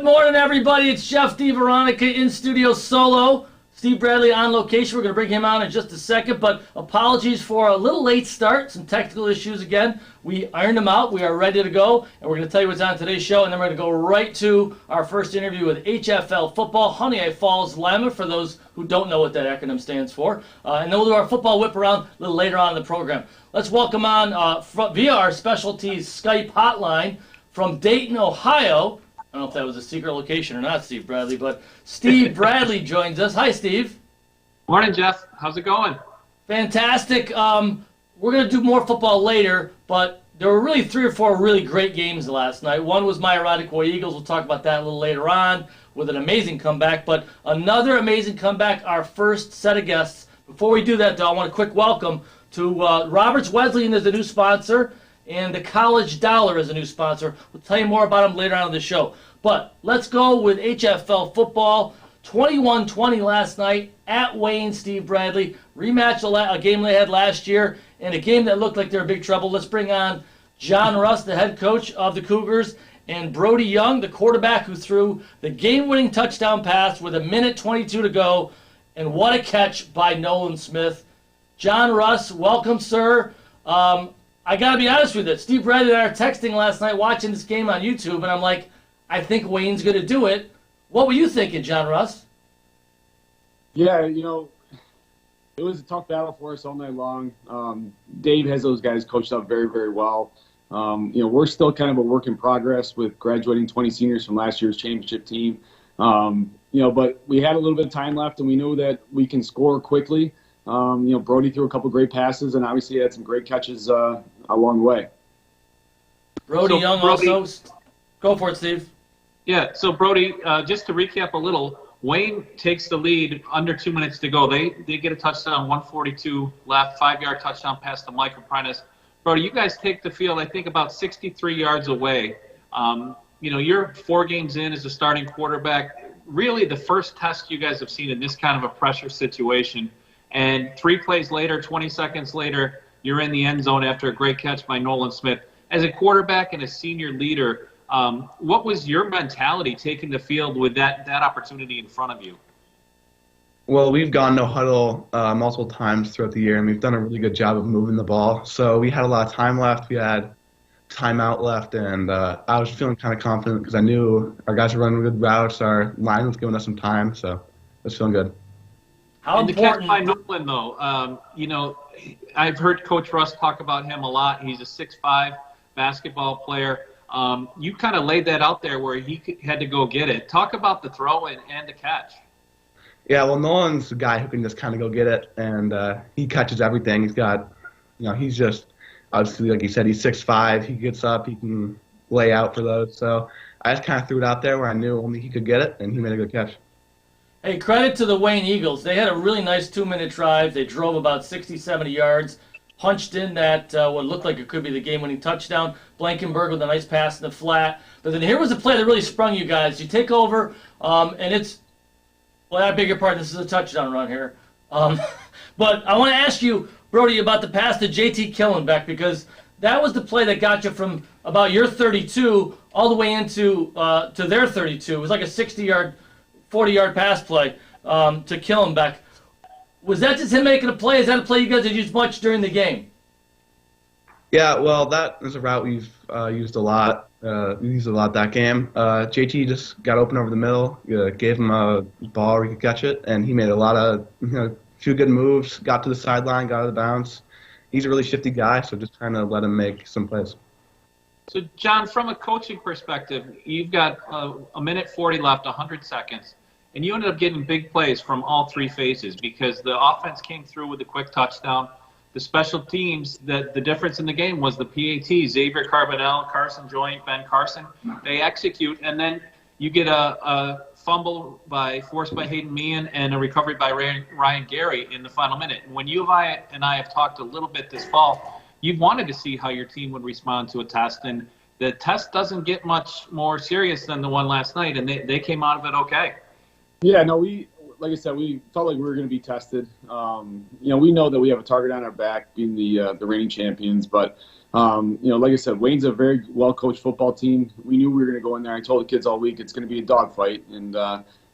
morning, everybody. It's Chef DiVeronica in studio solo. Steve Bradley on location. We're going to bring him on in just a second, but apologies for a little late start, some technical issues again. We ironed them out. We are ready to go, and we're going to tell you what's on today's show, and then we're going to go right to our first interview with HFL Football, Honey Falls Lima, for those who don't know what that acronym stands for. And then we'll do our football whip around a little later on in the program. Let's welcome on via our specialties Skype hotline from Dayton, Ohio. I don't know if that was a secret location or not, Steve Bradley, but Steve Bradley joins us. Hi, Steve. Morning, Jeff. How's it going? Fantastic. We're going to do more football later, but there were really 3 or 4 really great games last night. One was my Erotic Eagles. We'll talk about that a little later on with an amazing comeback, but another amazing comeback, our first set of guests. Before we do that, though, I want a quick welcome to Roberts Wesleyan as the new sponsor, and the College Dollar is a new sponsor. We'll tell you more about them later on in the show. But let's go with HFL football. 21-20 last night at Wayne, Steve Bradley. Rematch a game they had last year and a game that looked like they were in big trouble. Let's bring on John Russ, the head coach of the Cougars, and Brody Young, the quarterback who threw the game-winning touchdown pass with 1:22 to go. And what a catch by Nolan Smith. John Russ, welcome, sir. I got to be honest with you. Steve Bradley and I are texting last night watching this game on YouTube, and I'm like, I think Wayne's going to do it. What were you thinking, John Russ? Yeah, it was a tough battle for us all night long. Dave has those guys coached up very, very well. We're still kind of a work in progress with graduating 20 seniors from last year's championship team. But we had a little bit of time left, and we knew that we can score quickly. Brody threw a couple great passes, and obviously had some great catches along the way. Brody Young also. Go for it, Steve. Yeah, so Brody, just to recap a little, Wayne takes the lead, under 2 minutes to go. They get a touchdown, 142 left, 5-yard touchdown pass to Michael Prentice. Brody, you guys take the field, I think, about 63 yards away. You're 4 games in as a starting quarterback. Really the first test you guys have seen in this kind of a pressure situation. And 3 plays later, 20 seconds later, you're in the end zone after a great catch by Nolan Smith. As a quarterback and a senior leader, what was your mentality taking the field with that opportunity in front of you? Well, we've gone no huddle multiple times throughout the year, and we've done a really good job of moving the ball. So we had a lot of time left. We had timeout left, and I was feeling kind of confident because I knew our guys were running good routes. Our line was giving us some time, so I was feeling good. How important? The catch by Nolan, though, I've heard Coach Russ talk about him a lot. He's a 6'5" basketball player. You kind of laid that out there where he had to go get it. Talk about the throw and the catch. Yeah, well, Nolan's a guy who can just kind of go get it, and he catches everything. He's got, he's just, obviously, like you said, he's 6'5". He gets up, he can lay out for those. So I just kind of threw it out there where I knew only he could get it, and he made a good catch. Hey, credit to the Wayne Eagles. They had a really nice 2-minute drive. They drove about 60, 70 yards, punched in that what looked like it could be the game-winning touchdown. Blankenberg with a nice pass in the flat. But then here was a play that really sprung you guys. You take over, and it's, well, I beg your pardon, this is a touchdown run here. But I want to ask you, Brody, about the pass to JT Killenbeck, because that was the play that got you from about your 32 all the way into to their 32. It was like a 60-yard, 40-yard pass play to Killenbeck. Was that just him making a play? Is that a play you guys had used much during the game? Yeah, well, that is a route we've used a lot. We used a lot that game. JT just got open over the middle, gave him a ball where he could catch it, and he made a lot of, few good moves, got to the sideline, got out of bounds. He's a really shifty guy, so just trying to let him make some plays. So, John, from a coaching perspective, you've got 1:40 left, 100 seconds, and you ended up getting big plays from all 3 phases because the offense came through with a quick touchdown. The special teams, the difference in the game was the PAT, Xavier Carbonell, Carson Joint, Ben Carson. They execute, and then you get a fumble forced by Hayden Meehan and a recovery by Ryan Gary in the final minute. And when you and I have talked a little bit this fall, you've wanted to see how your team would respond to a test, and the test doesn't get much more serious than the one last night, and they came out of it okay. Yeah, no, like I said, we felt like we were going to be tested. We know that we have a target on our back, being the reigning champions. But like I said, Wayne's a very well coached football team. We knew we were going to go in there. I told the kids all week it's going to be a dogfight, and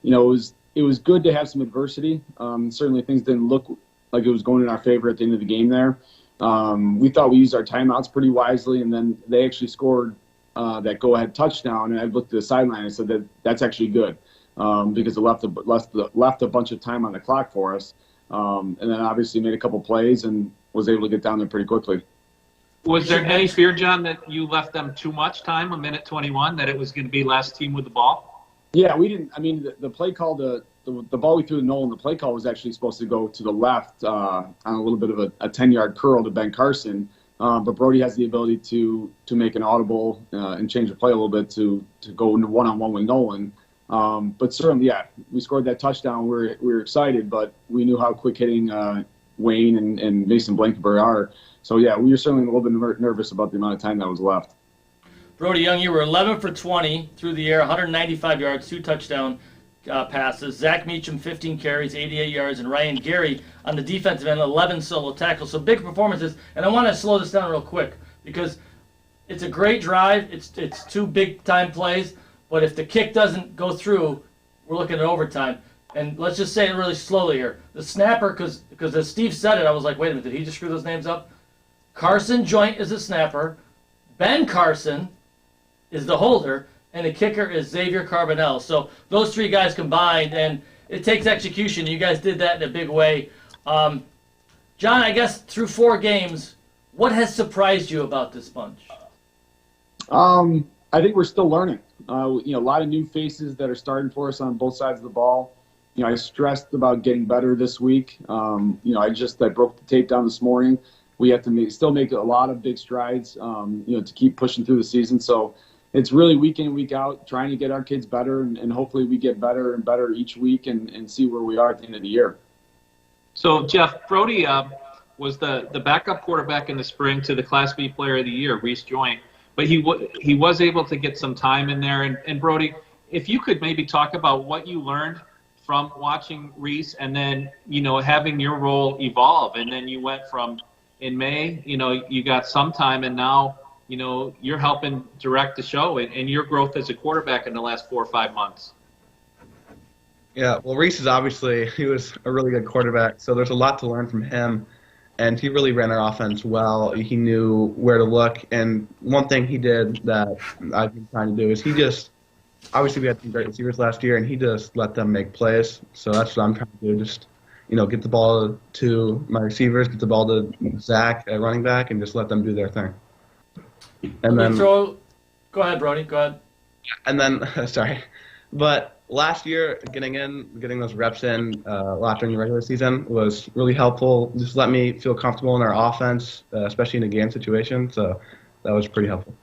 it was good to have some adversity. Certainly, things didn't look like it was going in our favor at the end of the game there. We thought we used our timeouts pretty wisely, and then they actually scored that go-ahead touchdown. And I looked at the sideline and said that's actually good. Because it left a bunch of time on the clock for us, and then obviously made a couple plays and was able to get down there pretty quickly. Was there any fear, John, that you left them too much time, a minute 21, that it was going to be last team with the ball? Yeah, we didn't. I mean, the play call, the ball we threw to Nolan, the play call was actually supposed to go to the left on a little bit of a 10-yard curl to Ben Carson, but Brody has the ability to make an audible and change the play a little bit to go into one-on-one with Nolan. But certainly, yeah, we scored that touchdown. We were excited, but we knew how quick hitting Wayne and Mason Blankenberg are. So, yeah, we were certainly a little bit nervous about the amount of time that was left. Brody Young, you were 11 for 20 through the air, 195 yards, 2 touchdown passes. Zach Meacham, 15 carries, 88 yards, and Ryan Gary on the defensive end, 11 solo tackles. So big performances. And I want to slow this down real quick because it's a great drive. It's 2 big-time plays. But if the kick doesn't go through, we're looking at overtime. And let's just say it really slowly here. The snapper, because as Steve said it, I was like, wait a minute, did he just screw those names up? Carson Joint is the snapper. Ben Carson is the holder. And the kicker is Xavier Carbonell. So those 3 guys combined, and it takes execution. You guys did that in a big way. John, I guess through 4 games, what has surprised you about this bunch? I think we're still learning. A lot of new faces that are starting for us on both sides of the ball. I stressed about getting better this week. I broke the tape down this morning. We have to still make a lot of big strides, to keep pushing through the season. So it's really week in, week out, trying to get our kids better, and hopefully we get better and better each week and see where we are at the end of the year. So, Jeff, Brody was the backup quarterback in the spring to the Class B Player of the Year, Reese Joint. But he was able to get some time in there. And Brody, if you could maybe talk about what you learned from watching Reese and then, having your role evolve. And then you went from in May, you got some time, and now, you're helping direct the show and your growth as a quarterback in the last 4 or 5 months. Yeah, well, Reese he was a really good quarterback, so there's a lot to learn from him. And he really ran our offense well. He knew where to look. And one thing he did that I've been trying to do is obviously we had some great receivers last year, and he just let them make plays. So that's what I'm trying to do, just, get the ball to my receivers, get the ball to Zach at running back, and just let them do their thing. And then go ahead, Brody, go ahead. And then, sorry. But last year, getting those reps in a lot during the regular season was really helpful. Just let me feel comfortable in our offense, especially in a game situation. So that was pretty helpful.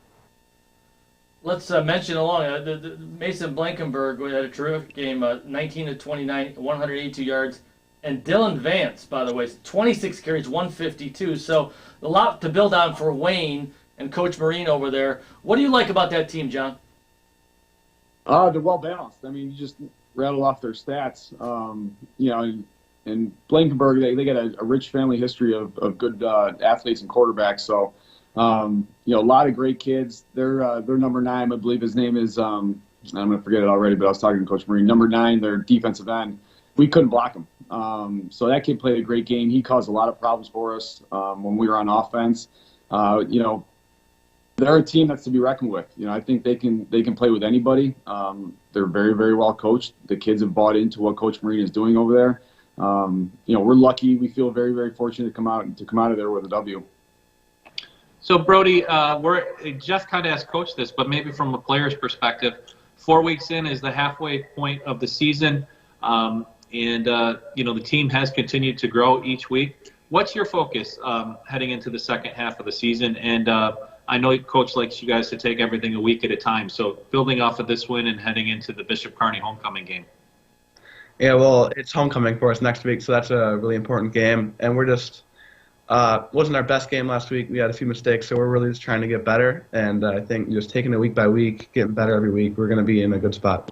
Let's mention along the Mason Blankenberg had a terrific game, 19 to 29, 182 yards, and Dylan Vance, by the way, 26 carries, 152. So a lot to build on for Wayne and Coach Marine over there. What do you like about that team, John? They're well balanced. I mean, you just rattle off their stats. And Blankenberg, they got a rich family history of good athletes and quarterbacks. So, a lot of great kids. They're number 9, I believe his name is. I'm going to forget it already, but I was talking to Coach Marine. Number 9, their defensive end. We couldn't block him. So that kid played a great game. He caused a lot of problems for us when we were on offense. They're a team that's to be reckoned with. I think they can play with anybody. They're very, very well coached. The kids have bought into what Coach Marine is doing over there. We're lucky. We feel very, very fortunate to come out of there with a W. So Brody, Jeff kind of has coached this, but maybe from a player's perspective, 4 weeks in is the halfway point of the season, and the team has continued to grow each week. What's your focus heading into the second half of the season? And I know Coach likes you guys to take everything a week at a time. So building off of this win and heading into the Bishop Kearney homecoming game. Yeah, well, it's homecoming for us next week, so that's a really important game. And we're just wasn't our best game last week. We had a few mistakes, so we're really just trying to get better. And I think just taking it week by week, getting better every week, we're going to be in a good spot.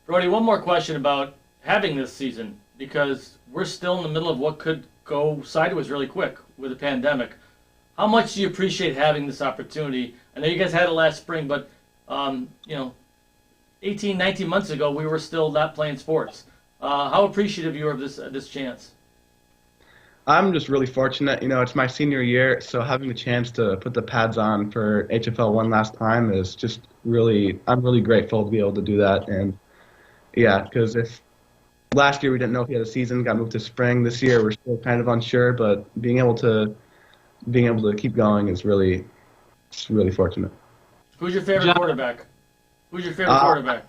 Brody, one more question about having this season, because we're still in the middle of what could go sideways really quick with the pandemic. How much do you appreciate having this opportunity? I know you guys had it last spring, but 18, 19 months ago, we were still not playing sports. How appreciative you are of this chance? I'm just really fortunate. It's my senior year, so having the chance to put the pads on for HFL one last time is just really, I'm really grateful to be able to do that. And yeah, because if last year we didn't know if he had a season, got moved to spring. This year we're still kind of unsure, but being able to keep going is really fortunate. Who's your favorite quarterback? Who's your favorite quarterback?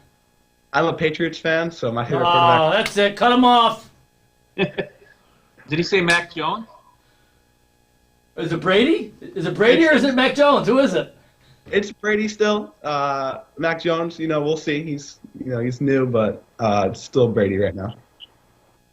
I'm a Patriots fan, so my favorite quarterback. Oh, that's it. Cut him off. Did he say Mac Jones? Is it Brady? Is it Brady or is it Mac Jones? Who is it? It's Brady still. Mac Jones, we'll see. He's new, but it's still Brady right now.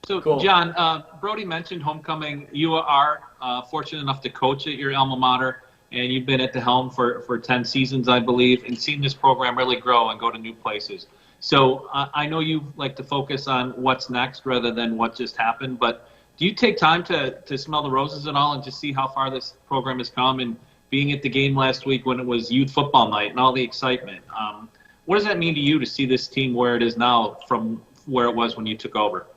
So, cool. John, Brody mentioned homecoming. You are fortunate enough to coach at your alma mater, and you've been at the helm for 10 seasons, I believe, and seen this program really grow and go to new places. So I know you like to focus on what's next rather than what just happened, but do you take time to smell the roses and all and just see how far this program has come? And being at the game last week when it was youth football night and all the excitement, what does that mean to you to see this team where it is now from where it was when you took over?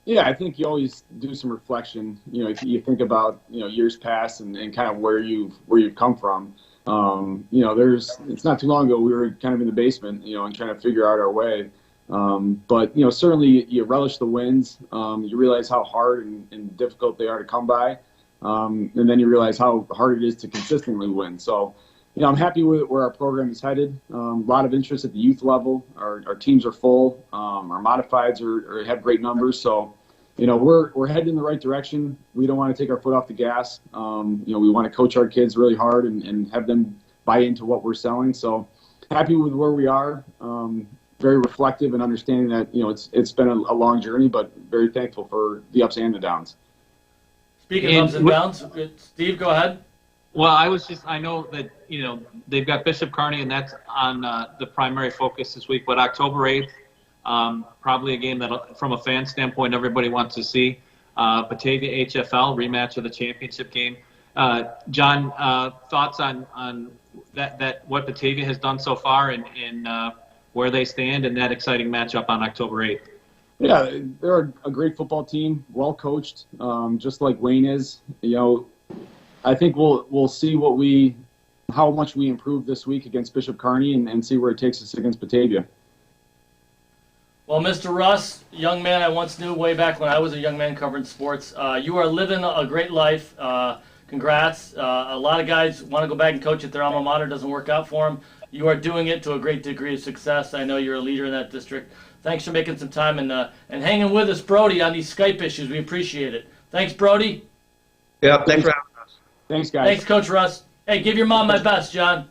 Yeah, I think you always do some reflection. You think about years past and kind of where you've come from. It's not too long ago we were kind of in the basement, and trying to figure out our way. But certainly you relish the wins. You realize how hard and difficult they are to come by, and then you realize how hard it is to consistently win. So, I'm happy with where our program is headed. A lot of interest at the youth level. Our teams are full. Our modifieds have great numbers. So, we're heading in the right direction. We don't want to take our foot off the gas. We want to coach our kids really hard and have them buy into what we're selling. So, happy with where we are. Very reflective and understanding that it's been a long journey, but very thankful for the ups and the downs. Speaking of ups and downs, Steve, go ahead. Well, I know that they've got Bishop Kearney, and that's on the primary focus this week. But October 8th, probably a game that, from a fan standpoint, everybody wants to see. Batavia HFL rematch of the championship game. John, thoughts on that what Batavia has done so far and where they stand in that exciting matchup on October 8th? Yeah, they're a great football team, well coached, just like Wayne is. I think we'll see how much we improve this week against Bishop Kearney and see where it takes us against Batavia. Well, Mr. Russ, young man I once knew way back when I was a young man covering sports, you are living a great life. Congrats. A lot of guys want to go back and coach at their alma mater. It doesn't work out for them. You are doing it to a great degree of success. I know you're a leader in that district. Thanks for making some time and hanging with us, Brody, on these Skype issues. We appreciate it. Thanks, Brody. Yeah, thanks for having us. Thanks, guys. Thanks, Coach Russ. Hey, give your mom my best, John.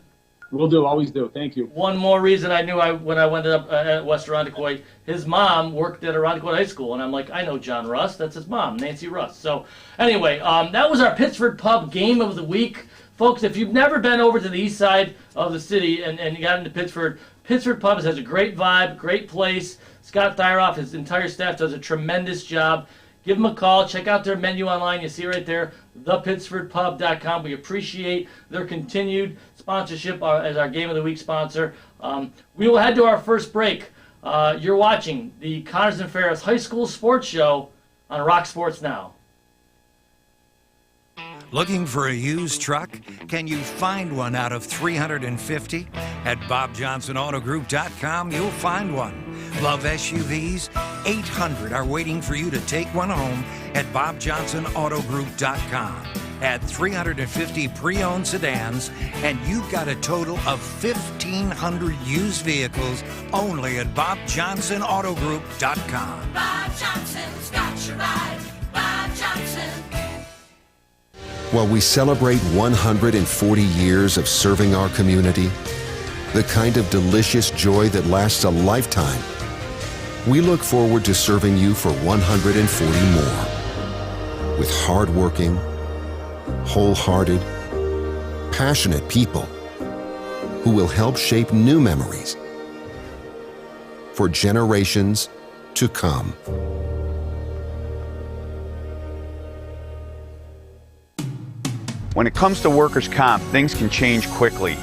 Will do. Always do. Thank you. One more reason I knew when I went up at West Irondequoit, his mom worked at Irondequoit High School, and I'm like, I know John Russ. That's his mom, Nancy Russ. So anyway, that was our Pittsford Pub Game of the Week. Folks, if you've never been over to the east side of the city and you got into Pittsford, Pittsford Pub has a great vibe, great place. Scott Thyroff, his entire staff does a tremendous job. Give them a call. Check out their menu online. You see right there, thepittsfordpub.com. We appreciate their continued sponsorship as our Game of the Week sponsor. We will head to our first break. You're watching the Cougars and Ferris High School Sports Show on Rock Sports Now. Looking for a used truck? Can you find one out of 350? At BobJohnsonAutoGroup.com, you'll find one. Love SUVs? 800 are waiting for you to take one home at BobJohnsonAutoGroup.com. Add 350 pre-owned sedans, and you've got a total of 1,500 used vehicles only at BobJohnsonAutoGroup.com. Bob Johnson's got your ride. Bob Johnson. While we celebrate 140 years of serving our community, the kind of delicious joy that lasts a lifetime, we look forward to serving you for 140 more. With hardworking, wholehearted, passionate people who will help shape new memories for generations to come. When it comes to workers' comp, things can change quickly.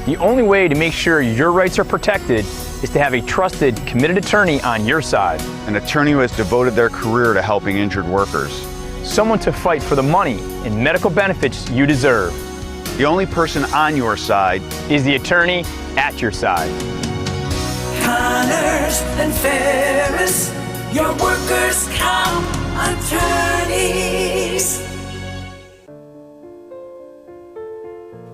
The only way to make sure your rights are protected is to have a trusted, committed attorney on your side. An attorney who has devoted their career to helping injured workers. Someone to fight for the money and medical benefits you deserve. The only person on your side is the attorney at your side. Connors and Ferris, your workers' comp attorneys.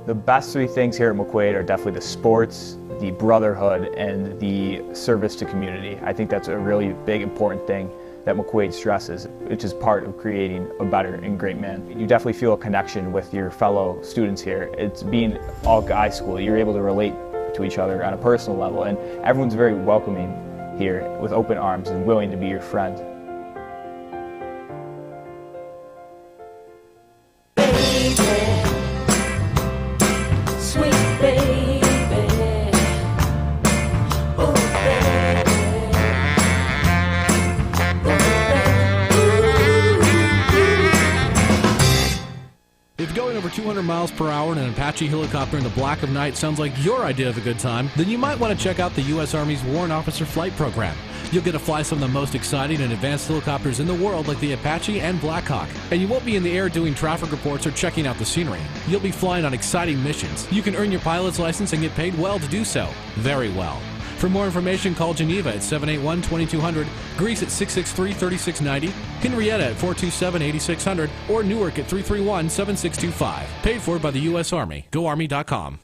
The best three things here at McQUAID are definitely the sports, the brotherhood, and the service to community. I think that's a really big, important thing that McQUAID stresses, which is part of creating a better and great man. You definitely feel a connection with your fellow students here. It's being all-guy school. You're able to relate to each other on a personal level, and everyone's very welcoming here with open arms and willing to be your friend. If going over 200 miles per hour in an Apache helicopter in the black of night sounds like your idea of a good time, then you might want to check out the U.S. Army's Warrant Officer Flight Program. You'll get to fly some of the most exciting and advanced helicopters in the world like the Apache and Black Hawk. And you won't be in the air doing traffic reports or checking out the scenery. You'll be flying on exciting missions. You can earn your pilot's license and get paid well to do so. Very well. For more information, call Geneva at 781-2200, Greece at 663-3690, Henrietta at 427-8600, or Newark at 331-7625. Paid for by the U.S. Army. GoArmy.com.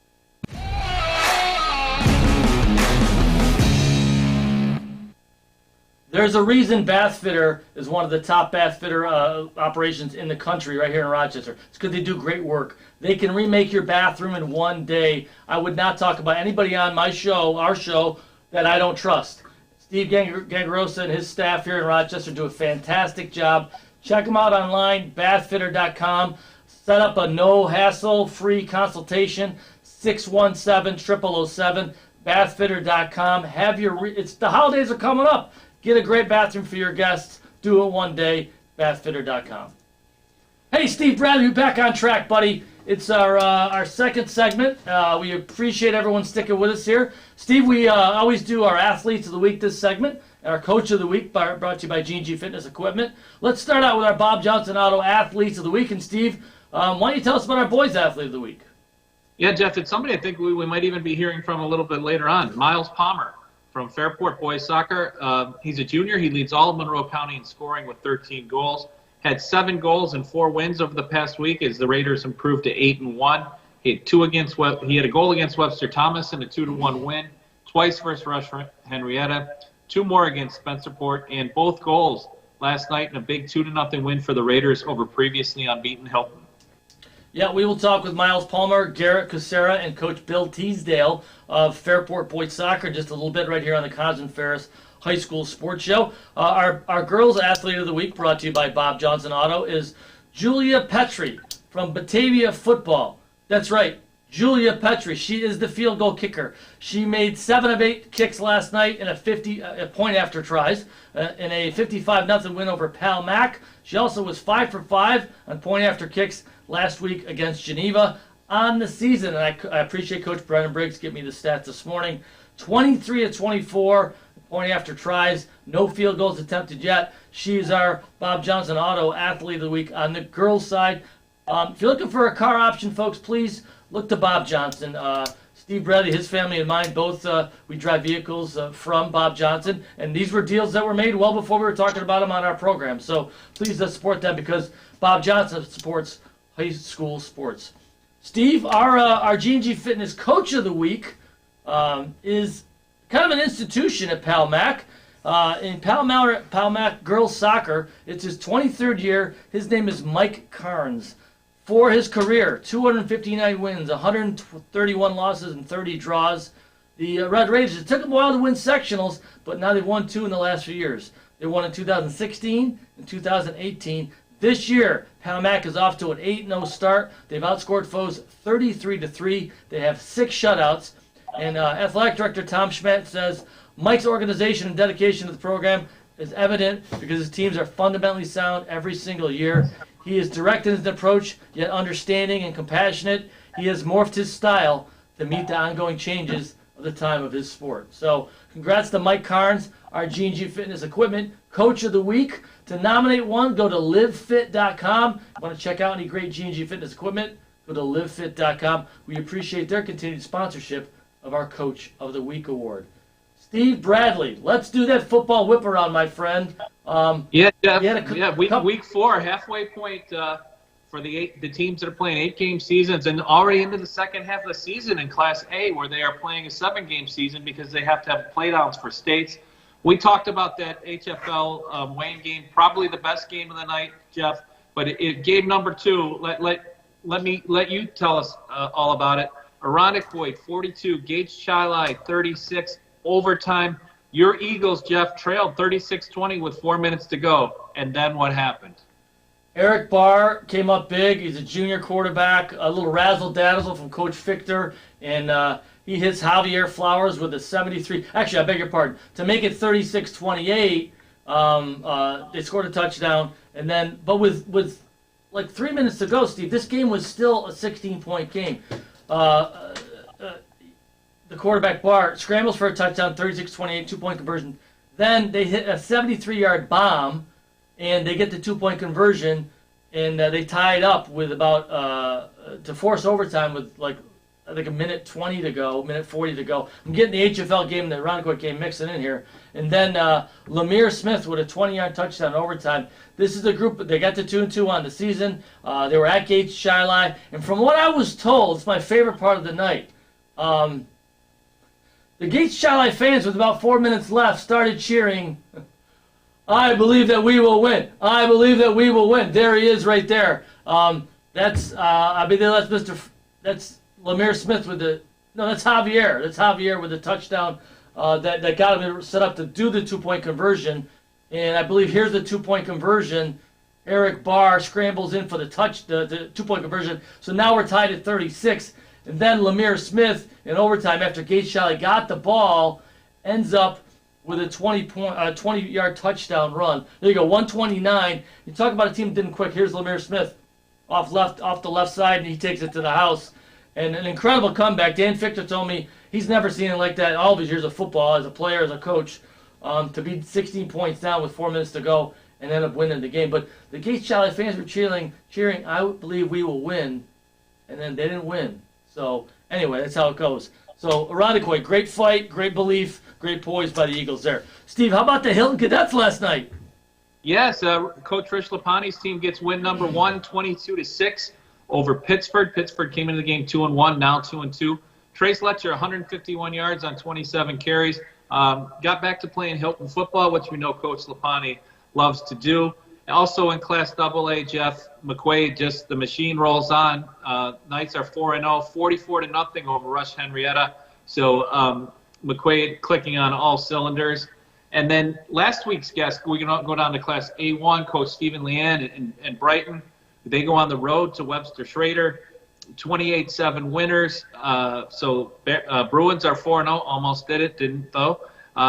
There's a reason Bath Fitter is one of the top bath fitter operations in the country right here in Rochester. It's because they do great work. They can remake your bathroom in one day. I would not talk about anybody on my show, our show, that I don't trust. Steve Gangarosa and his staff here in Rochester do a fantastic job. Check them out online, bathfitter.com. Set up a no-hassle, free consultation, 617-0007, bathfitter.com. Have your it's the holidays are coming up. Get a great bathroom for your guests. Do it one day, bathfitter.com. Hey, Steve Bradley, back on track, buddy. It's our second segment. We appreciate everyone sticking with us here. Steve, we always do our Athletes of the Week this segment, and our Coach of the Week brought to you by G&G Fitness Equipment. Let's start out with our Bob Johnson Auto Athletes of the Week. And Steve, why don't you tell us about our Boys Athlete of the Week? Yeah, Jeff, it's somebody I think we might even be hearing from a little bit later on. Myles Palmer from Fairport Boys Soccer. He's a junior. He leads all of Monroe County in scoring with 13 goals. Had 7 goals and 4 wins over the past week as the Raiders improved to 8-1. He had a goal against Webster Thomas and a 2-1 win. Twice versus Rush Henrietta. 2 more against Spencerport, and both goals last night in a big 2-0 win for the Raiders over previously unbeaten Hilton. Yeah, we will talk with Myles Palmer, Garrett Kucera, and Coach Bill Teasdale of Fairport Boys Soccer just a little bit right here on the Cougars and Ferris High School Sports Show. Our Girls Athlete of the Week, brought to you by Bob Johnson Auto, is Julia Petrie from Batavia Football. That's right, Julia Petrie. She is the field goal kicker. She made 7 of 8 kicks last night in a point after tries in a 55-0 win over Pal Mac. She also was 5 for 5 on point after kicks last week against Geneva on the season. And I appreciate Coach Brennan Briggs giving me the stats this morning. 23 of 24 point after tries, no field goals attempted yet. She's our Bob Johnson Auto Athlete of the Week on the girls' side. If you're looking for a car option, folks, please look to Bob Johnson. Steve Bradley, his family and mine, both we drive vehicles from Bob Johnson, and these were deals that were made well before we were talking about them on our program. So please support them because Bob Johnson supports high school sports. Steve, our G&G Fitness Coach of the Week is kind of an institution at Pal Mac. In Pal Mac girls soccer, it's his 23rd year. His name is Mike Carnes. For his career, 259 wins, 131 losses, and 30 draws. The Red Raiders, it took them a while to win sectionals, but now they've won 2 in the last few years. They won in 2016 and 2018. This year, Pal Mac is off to an 8-0 start. They've outscored foes 33-3. They have 6 shutouts. And Athletic Director Tom Schmidt says, Mike's organization and dedication to the program is evident because his teams are fundamentally sound every single year. He is direct in his approach, yet understanding and compassionate. He has morphed his style to meet the ongoing changes of the time of his sport. So congrats to Mike Carnes, our G&G Fitness Equipment Coach of the Week. To nominate one, go to livefit.com. Want to check out any great G&G Fitness equipment? Go to livefit.com. We appreciate their continued sponsorship of our Coach of the Week award. Steve Bradley, let's do that football whip around, my friend. Week 4, halfway point for the teams that are playing 8-game seasons and already into the second half of the season in Class A, where they are playing a 7-game season because they have to have playdowns for states. We talked about that HFL Wayne game, probably the best game of the night, Jeff. But game number 2. Let you tell us all about it. Irondequoit 42, Gage Chili 36, overtime. Your Eagles, Jeff, trailed 36-20 with 4 minutes to go. And then what happened? Eric Barr came up big. He's a junior quarterback, a little razzle-dazzle from Coach Fichter, and he hits Javier Flowers with a 73. Actually, I beg your pardon. To make it 36-28, they scored a touchdown, and then, but with like 3 minutes to go, Steve, this game was still a 16-point game. The quarterback Barr scrambles for a touchdown, 36-28, 2-point conversion. Then they hit a 73-yard bomb, and they get the 2-point conversion, and they tie it up with about to force overtime with like I think a minute 20 to go, minute 40 to go. I'm getting the HFL game and the Irondequoit game mixing in here, and then Lemire Smith with a 20-yard touchdown in overtime. This is the group. They got to 2-2 on the season. They were at Gage Chili, and from what I was told, it's my favorite part of the night. The Gage Chili fans, with about 4 minutes left, started cheering, "I believe that we will win. I believe that we will win." There he is, right there. That's Lemire Smith with the that's Javier. That's Javier with the touchdown that got him set up to do the 2-point conversion. And I believe here's the 2-point conversion. Eric Barr scrambles in for the 2-point conversion. So now we're tied at 36. And then Lemire Smith in overtime, after Gage Chili got the ball, ends up with a 20-yard touchdown run. There you go, 129. You talk about a team that didn't quick. Here's Lemire Smith off the left side, and he takes it to the house. And an incredible comeback. Dan Fichter told me he's never seen it like that in all of his years of football, as a player, as a coach, to be 16 points down with 4 minutes to go and end up winning the game. But the Gage Chili fans were cheering, "I believe we will win," and then they didn't win. So anyway, that's how it goes. So Irondequoit, great fight, great belief, great poise by the Eagles there. Steve, how about the Hilton Cadets last night? Yes, Coach Rich Lapani's team gets win number 1, 22-6 over Pittsford. Pittsford came into the game 2-1, now 2-2. Trace Letcher, 151 yards on 27 carries. Got back to playing Hilton football, which we know Coach Lapani loves to do. Also in Class AA, Jeff, McQuaid, just the machine rolls on. Knights are 4-0, 44-0 over Rush Henrietta. So McQuaid clicking on all cylinders. And then last week's guest, we're going to go down to Class A1, Coach Stephen Leanne and Brighton. They go on the road to Webster Schrader, 28-7 winners. So Bruins are 4-0, almost didn't though.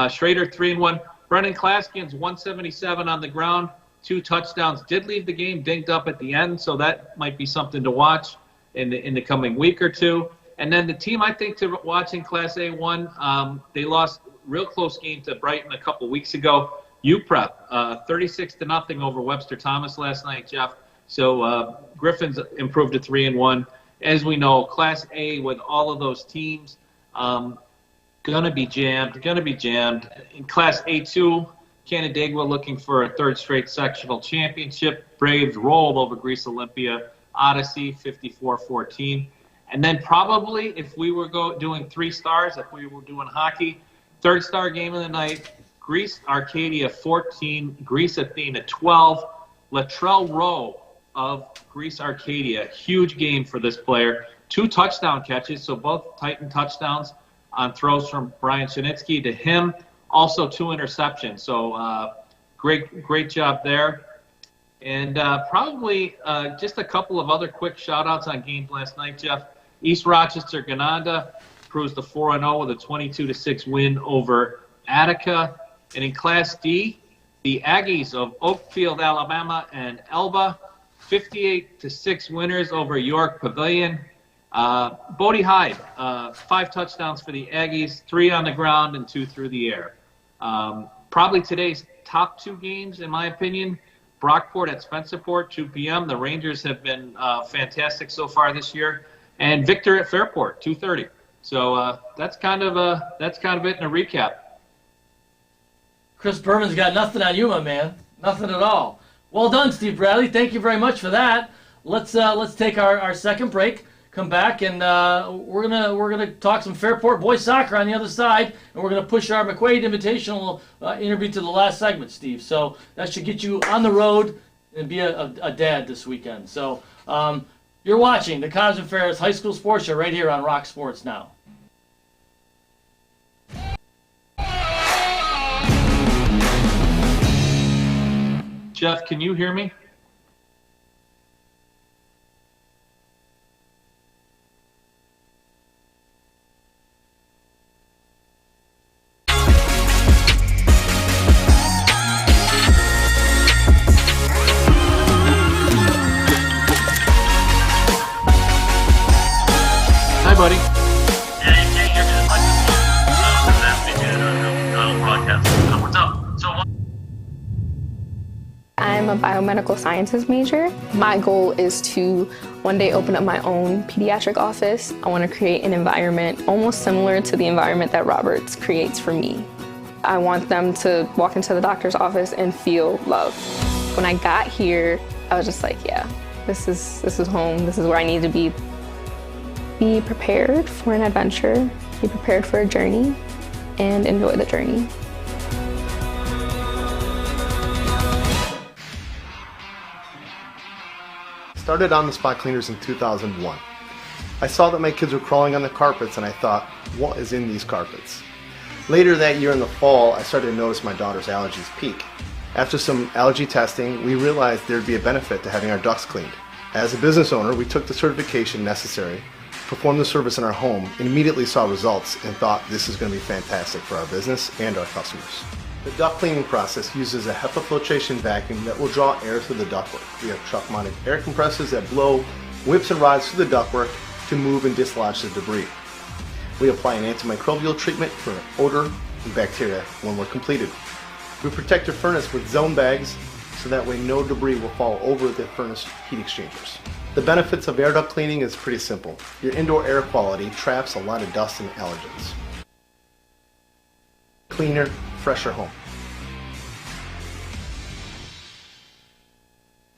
Schrader 3-1. Brendan Klaskin's 177 on the ground, 2 touchdowns. Did leave the game dinged up at the end, so that might be something to watch in the coming week or two. And then the team I think to watch in Class A1, they lost a real close game to Brighton a couple weeks ago. UPrep, 36-0 over Webster Thomas last night, Jeff. So Griffins improved to 3-1. As we know, Class A with all of those teams, gonna be jammed. In Class A2, Canandaigua looking for a 3rd straight sectional championship. Braves rolled over Greece Olympia Odyssey, 54-14. And then probably if we were doing 3 stars, if we were doing hockey, 3rd star game of the night, Greece Arcadia 14, Greece Athena 12, Latrell Rowe of Greece Arcadia. Huge game for this player. 2 touchdown catches, so both Titan touchdowns on throws from Brian Shinitsky to him. Also 2 interceptions. So great job there. And probably just a couple of other quick shout-outs on games last night, Jeff. East Rochester Gananda proves the 4-0 with a 22-6 win over Attica. And in Class D, the Aggies of Oakfield, Alabama, and Elba, 58-6 winners over York Pavilion. Bodie Hyde, 5 touchdowns for the Aggies, 3 on the ground and 2 through the air. Probably today's top 2 games, in my opinion. Brockport at Spencerport, 2 p.m. The Rangers have been fantastic so far this year, and Victor at Fairport, 2:30. So that's kind of it in a recap. Chris Berman's got nothing on you, my man. Nothing at all. Well done, Steve Bradley. Thank you very much for that. Let's take our second break. Come back, and we're gonna talk some Fairport boys soccer on the other side, and we're gonna push our McQUAID Invitational interview to the last segment, Steve. So that should get you on the road and be a dad this weekend. So you're watching the Cougars and Ferris High School Sports Show right here on Rock Sports Now. Jeff, can you hear me? Hi, buddy. Yeah, you can't hear me as much as broadcast. What's up? I'm a biomedical sciences major. My goal is to one day open up my own pediatric office. I want to create an environment almost similar to the environment that Roberts creates for me. I want them to walk into the doctor's office and feel love. When I got here, I was just like, yeah, this is home. This is where I need to be. Be prepared for an adventure, be prepared for a journey, and enjoy the journey. Started on the spot cleaners in 2001. I saw that my kids were crawling on the carpets and I thought, what is in these carpets? Later that year in the fall, I started to notice my daughter's allergies peak. After some allergy testing, we realized there'd be a benefit to having our ducts cleaned. As a business owner, we took the certification necessary, performed the service in our home, and immediately saw results and thought this is going to be fantastic for our business and our customers. The duct cleaning process uses a HEPA filtration vacuum that will draw air through the ductwork. We have truck-mounted air compressors that blow whips and rods through the ductwork to move and dislodge the debris. We apply an antimicrobial treatment for odor and bacteria when we're completed. We protect your furnace with zone bags so that way no debris will fall over the furnace heat exchangers. The benefits of air duct cleaning is pretty simple. Your indoor air quality traps a lot of dust and allergens. Cleaner, fresher home.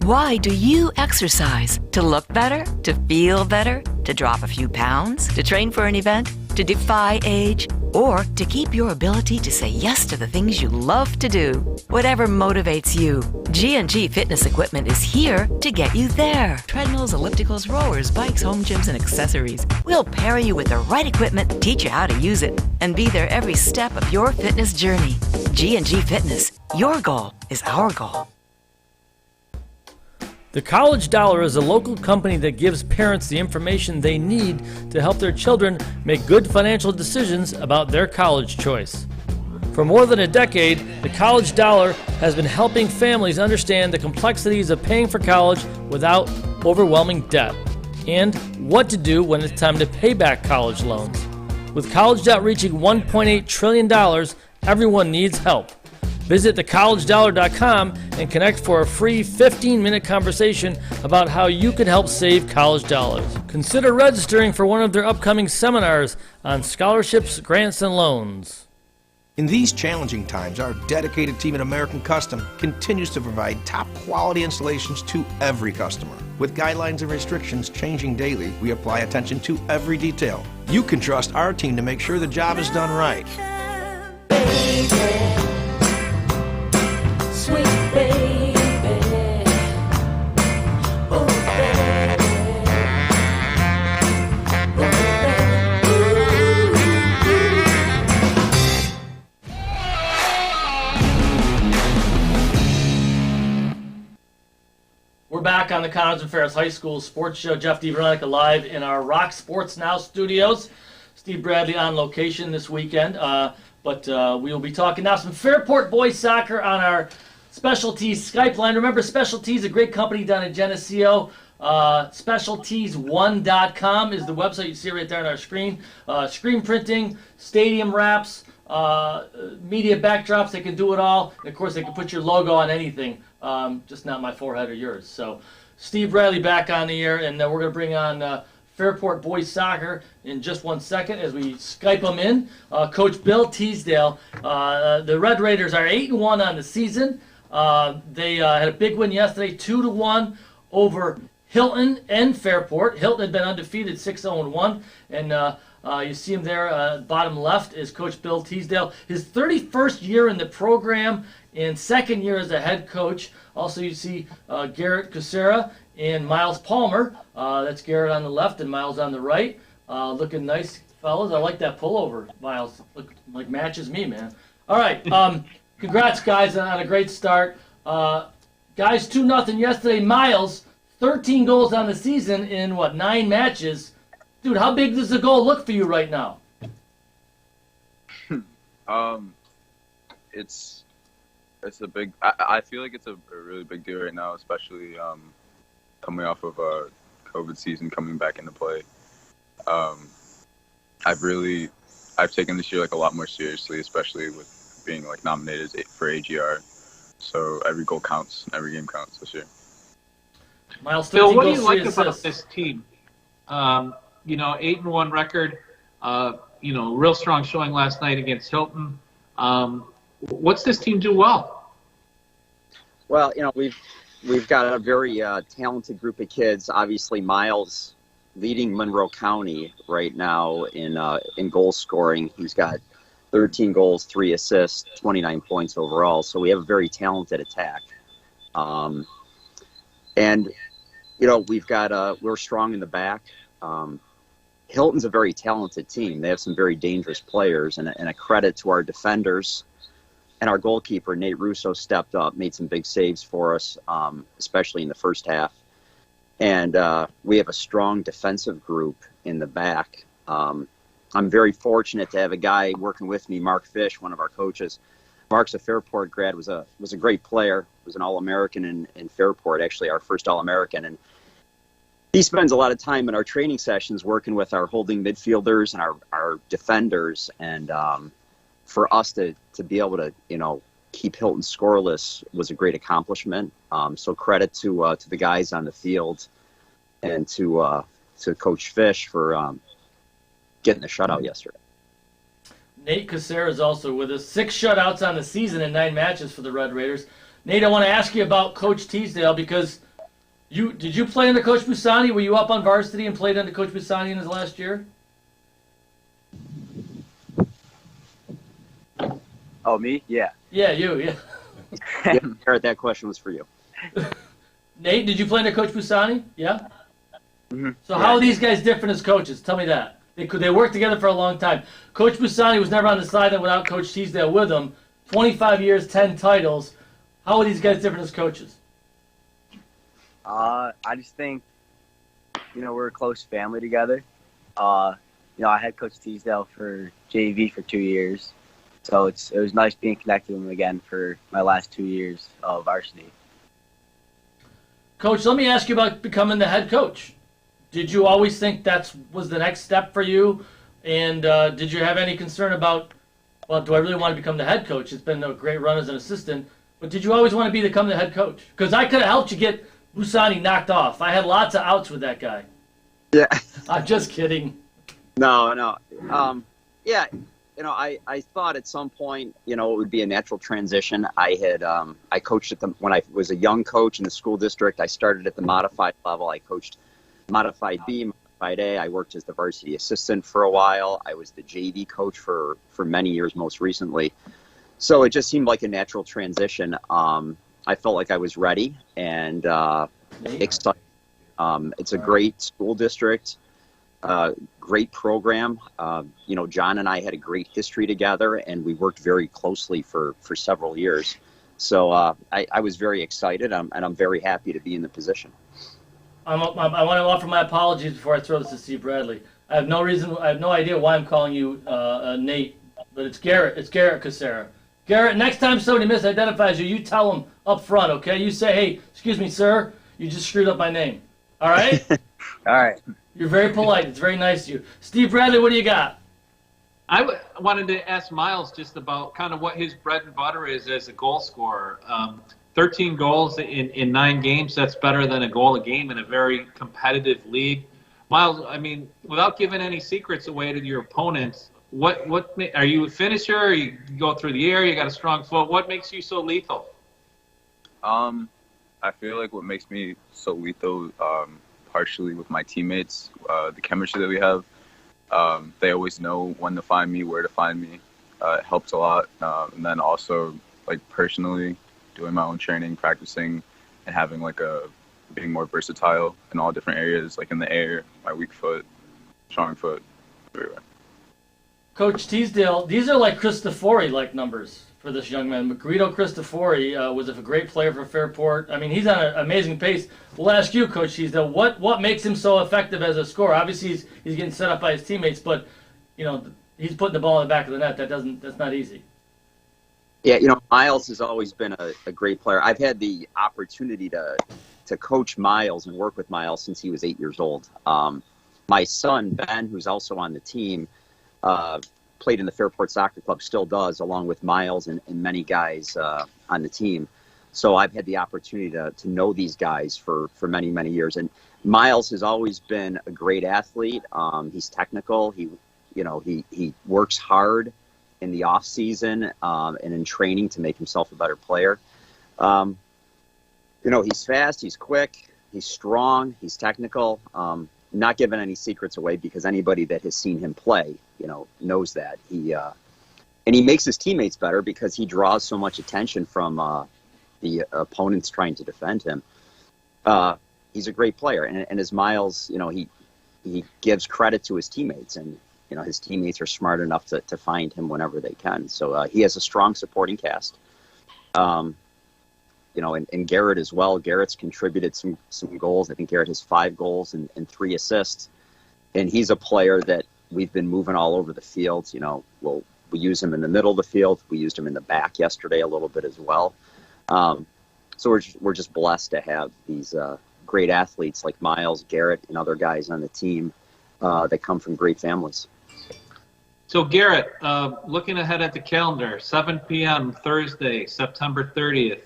Why do you exercise? To look better? To feel better? To drop a few pounds? To train for an event? To defy age? Or to keep your ability to say yes to the things you love to do? Whatever motivates you, G&G Fitness Equipment is here to get you there. Treadmills, ellipticals, rowers, bikes, home gyms, and accessories. We'll pair you with the right equipment, teach you how to use it, and be there every step of your fitness journey. G&G Fitness. Your goal is our goal. The College Dollar is a local company that gives parents the information they need to help their children make good financial decisions about their college choice. For more than a decade, the College Dollar has been helping families understand the complexities of paying for college without overwhelming debt, and what to do when it's time to pay back college loans. With college debt reaching $1.8 trillion, everyone needs help. Visit thecollegedollar.com and connect for a free 15-minute conversation about how you can help save college dollars. Consider registering for one of their upcoming seminars on scholarships, grants, and loans. In these challenging times, our dedicated team at American Custom continues to provide top-quality installations to every customer. With guidelines and restrictions changing daily, we apply attention to every detail. You can trust our team to make sure the job is done right. Sweet baby, oh baby, oh baby. We're back on the Cougars and Ferris High School Sports Show. Jeff DiVeronica live in our Rock Sports Now studios. Steve Bradley on location this weekend. But we will be talking now some Fairport boys soccer on our Specialties Skype line. Remember, Specialties, a great company down in Geneseo. Specialties1.com is the website. You see right there on our screen. Screen printing, stadium wraps, media backdrops. They can do it all. And of course, they can put your logo on anything, just not my forehead or yours. So, Steve Bradley back on the air, and we're going to bring on Fairport Boys Soccer in just 1 second as we Skype them in. Coach Bill Teasdale. The Red Raiders are 8-1 on the season. They had a big win yesterday, 2-1 over Hilton and Fairport. Hilton had been undefeated, 6-0-1, and you see him there, bottom left is Coach Bill Teasdale. His 31st year in the program and second year as a head coach. Also, you see Garrett Kucera and Myles Palmer. That's Garrett on the left and Myles on the right. Looking nice, fellas. I like that pullover, Myles. Look like matches me, man. All right. Congrats, guys, on a great start. Guys, 2-0 yesterday. Myles, 13 goals on the season in, 9 matches. Dude, how big does the goal look for you right now? It's a big. I feel like it's a really big deal right now, especially coming off of a COVID season, coming back into play. I've taken this year a lot more seriously, especially with being nominated for AGR. So every goal counts, every game counts this year. Myles, Phil, what do you like about this team? 8-1 record. Real strong showing last night against Hilton. What's this team do well? Well, we've got a very talented group of kids. Obviously, Myles leading Monroe County right now in goal scoring. He's got 13 goals, 3 assists, 29 points overall. So we have a very talented attack. We're strong in the back. Hilton's a very talented team. They have some very dangerous players, and a credit to our defenders and our goalkeeper, Nate Russo, stepped up, made some big saves for us, especially in the first half. And we have a strong defensive group in the back. I'm very fortunate to have a guy working with me, Mark Fish, one of our coaches. Mark's a Fairport grad, was a great player, was an All-American in Fairport, actually our first All-American. And he spends a lot of time in our training sessions working with our holding midfielders and our defenders. And for us to be able to, keep Hilton scoreless was a great accomplishment. So credit to the guys on the field and to Coach Fish for getting the shutout yesterday. Nate Kucera is also with us. 6 shutouts on the season in 9 matches for the Red Raiders. Nate, I want to ask you about Coach Teasdale because did you play under Coach Busani? Were you up on varsity and played under Coach Busani in his last year? Oh, me? Yeah. Yeah, you, yeah. Yeah, Garrett, that question was for you. Nate, did you play under Coach Busani? Yeah? Mm-hmm. So how are these guys different as coaches? Tell me that. They worked together for a long time. Coach Busani was never on the sideline without Coach Teasdale with him. 25 years, 10 titles. How are these guys different as coaches? I just think, we're a close family together. I had Coach Teasdale for JV for 2 years. So it was nice being connected with him again for my last 2 years of varsity. Coach, let me ask you about becoming the head coach. Did you always think that was the next step for you? And did you have any concern about, do I really want to become the head coach? It's been a great run as an assistant. But did you always want to become the head coach? Because I could have helped you get Busani knocked off. I had lots of outs with that guy. Yeah. I'm just kidding. No. I thought at some point, it would be a natural transition. I coached when I was a young coach in the school district. I started at the modified level. I coached Modified B, Modified A. I worked as the varsity assistant for a while. I was the JV coach for many years, most recently. So it just seemed like a natural transition. I felt like I was ready and excited. It's a great school district, great program. John and I had a great history together, and we worked very closely for several years. So I was very excited, and I'm very happy to be in the position. I want to offer my apologies before I throw this to Steve Bradley. I have no idea why I'm calling you Nate, but it's Garrett. It's Garrett Kucera. Garrett, next time somebody misidentifies you, you tell them up front, okay? You say, hey, excuse me, sir, you just screwed up my name. All right? All right. You're very polite. It's very nice of you. Steve Bradley, what do you got? I wanted to ask Myles just about kind of what his bread and butter is as a goal scorer. 13 goals in 9 games, that's better than a goal a game in a very competitive league. Myles, I mean, without giving any secrets away to your opponents, what are you a finisher? You go through the air, you got a strong foot. What makes you so lethal? I feel like what makes me so lethal, partially with my teammates, the chemistry that we have. They always know when to find me, where to find me. It helps a lot. And then also, like, personally, doing my own training, practicing, and having being more versatile in all different areas, like in the air, my weak foot, strong foot, everywhere. Coach Teasdale, these are like Cristofori-like numbers for this young man. Guido Cristofori was a great player for Fairport. I mean, he's on an amazing pace. We'll ask you, Coach Teasdale, what makes him so effective as a scorer? Obviously, he's getting set up by his teammates, but he's putting the ball in the back of the net. That's not easy. Yeah, Myles has always been a great player. I've had the opportunity to coach Myles and work with Myles since he was 8 years old. My son, Ben, who's also on the team, played in the Fairport Soccer Club, still does, along with Myles and many guys on the team. So I've had the opportunity to know these guys for many, many years. And Myles has always been a great athlete. He's technical. He works hard in the off season and in training to make himself a better player. He's fast, he's quick, he's strong, he's technical. Not giving any secrets away because anybody that has seen him play, knows that. And he makes his teammates better because he draws so much attention from the opponents trying to defend him. He's a great player, and as Myles, he gives credit to his teammates, and his teammates are smart enough to find him whenever they can. So he has a strong supporting cast. And Garrett as well. Garrett's contributed some goals. I think Garrett has 5 goals and 3 assists. And he's a player that we've been moving all over the field. We use him in the middle of the field. We used him in the back yesterday a little bit as well. So we're just blessed to have these great athletes like Myles, Garrett, and other guys on the team that come from great families. So, Garrett, looking ahead at the calendar, 7 p.m. Thursday, September 30th.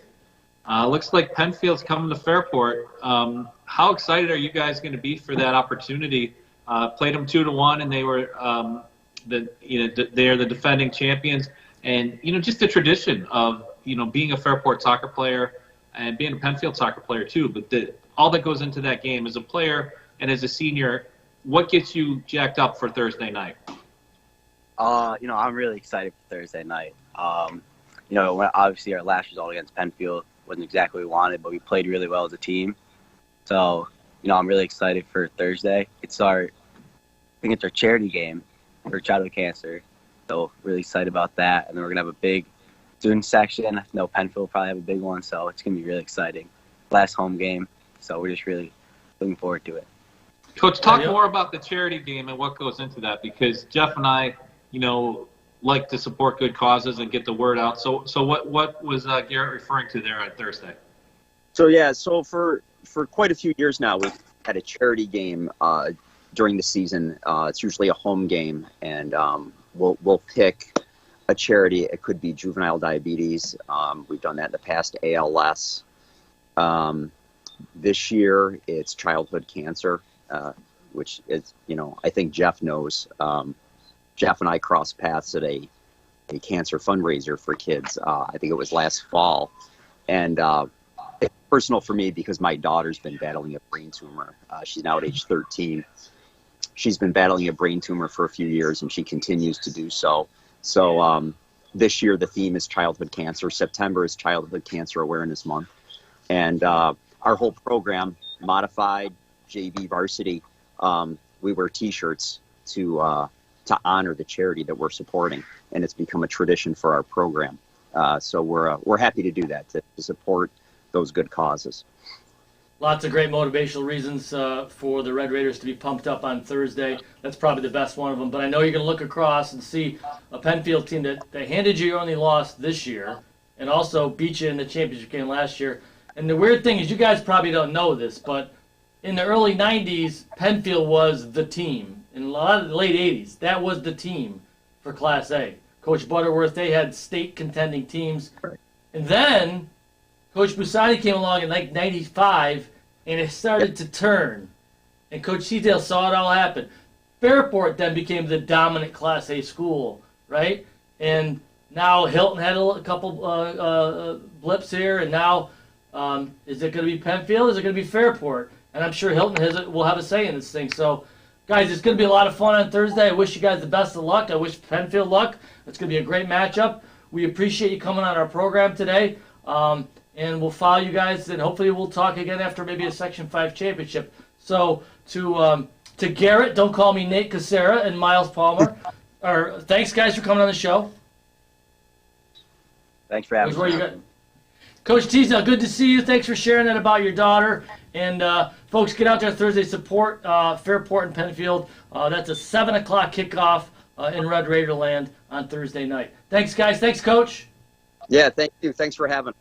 Looks like Penfield's coming to Fairport. How excited are you guys going to be for that opportunity? Played them 2-1, and they were they're the defending champions. And just the tradition of being a Fairport soccer player and being a Penfield soccer player too. But all that goes into that game as a player and as a senior, what gets you jacked up for Thursday night? I'm really excited for Thursday night. Obviously our last result against Penfield wasn't exactly what we wanted, but we played really well as a team. So, I'm really excited for Thursday. It's our charity game for childhood cancer. So really excited about that. And then we're going to have a big student section. I know Penfield will probably have a big one, so it's going to be really exciting. Last home game, so we're just really looking forward to it. Coach, talk more about the charity game and what goes into that, because Jeff and I, like to support good causes and get the word out. So what was Garrett referring to there on Thursday? So for quite a few years now, we've had a charity game during the season. It's usually a home game, and we'll pick a charity. It could be juvenile diabetes. We've done that in the past, ALS. This year it's childhood cancer, which is, I think Jeff knows. Jeff and I crossed paths at a cancer fundraiser for kids. I think it was last fall. And it's personal for me because my daughter's been battling a brain tumor. She's now at age 13. She's been battling a brain tumor for a few years, and she continues to do so. So this year the theme is childhood cancer. September is Childhood Cancer Awareness Month. And our whole program, modified, JV, varsity, we wear T-shirts to honor the charity that we're supporting, and it's become a tradition for our program. So we're happy to do that, to support those good causes. Lots of great motivational reasons for the Red Raiders to be pumped up on Thursday. That's probably the best one of them. But I know you're going to look across and see a Penfield team that handed you your only loss this year and also beat you in the championship game last year. And the weird thing is, you guys probably don't know this, but in the early 90s, Penfield was the team. In a lot of the late 80s, that was the team for Class A. Coach Butterworth, they had state contending teams. And then Coach Busani came along in like 95, and it started to turn. And Coach Teasdale saw it all happen. Fairport then became the dominant Class A school, right? And now Hilton had a couple blips here, and now is it going to be Penfield? Is it going to be Fairport? And I'm sure Hilton will have a say in this thing. So, guys, it's going to be a lot of fun on Thursday. I wish you guys the best of luck. I wish Penfield luck. It's going to be a great matchup. We appreciate you coming on our program today. And we'll follow you guys, and hopefully we'll talk again after maybe a Section 5 championship. So to Garrett, don't call me Nate Kucera, and Myles Palmer, thanks, guys, for coming on the show. Thanks for having me. Coach Teasdale, good to see you. Thanks for sharing that about your daughter. And folks, get out there Thursday, support Fairport and Penfield. That's a 7 o'clock kickoff in Red Raider land on Thursday night. Thanks, guys. Thanks, Coach. Yeah, thank you. Thanks for having us.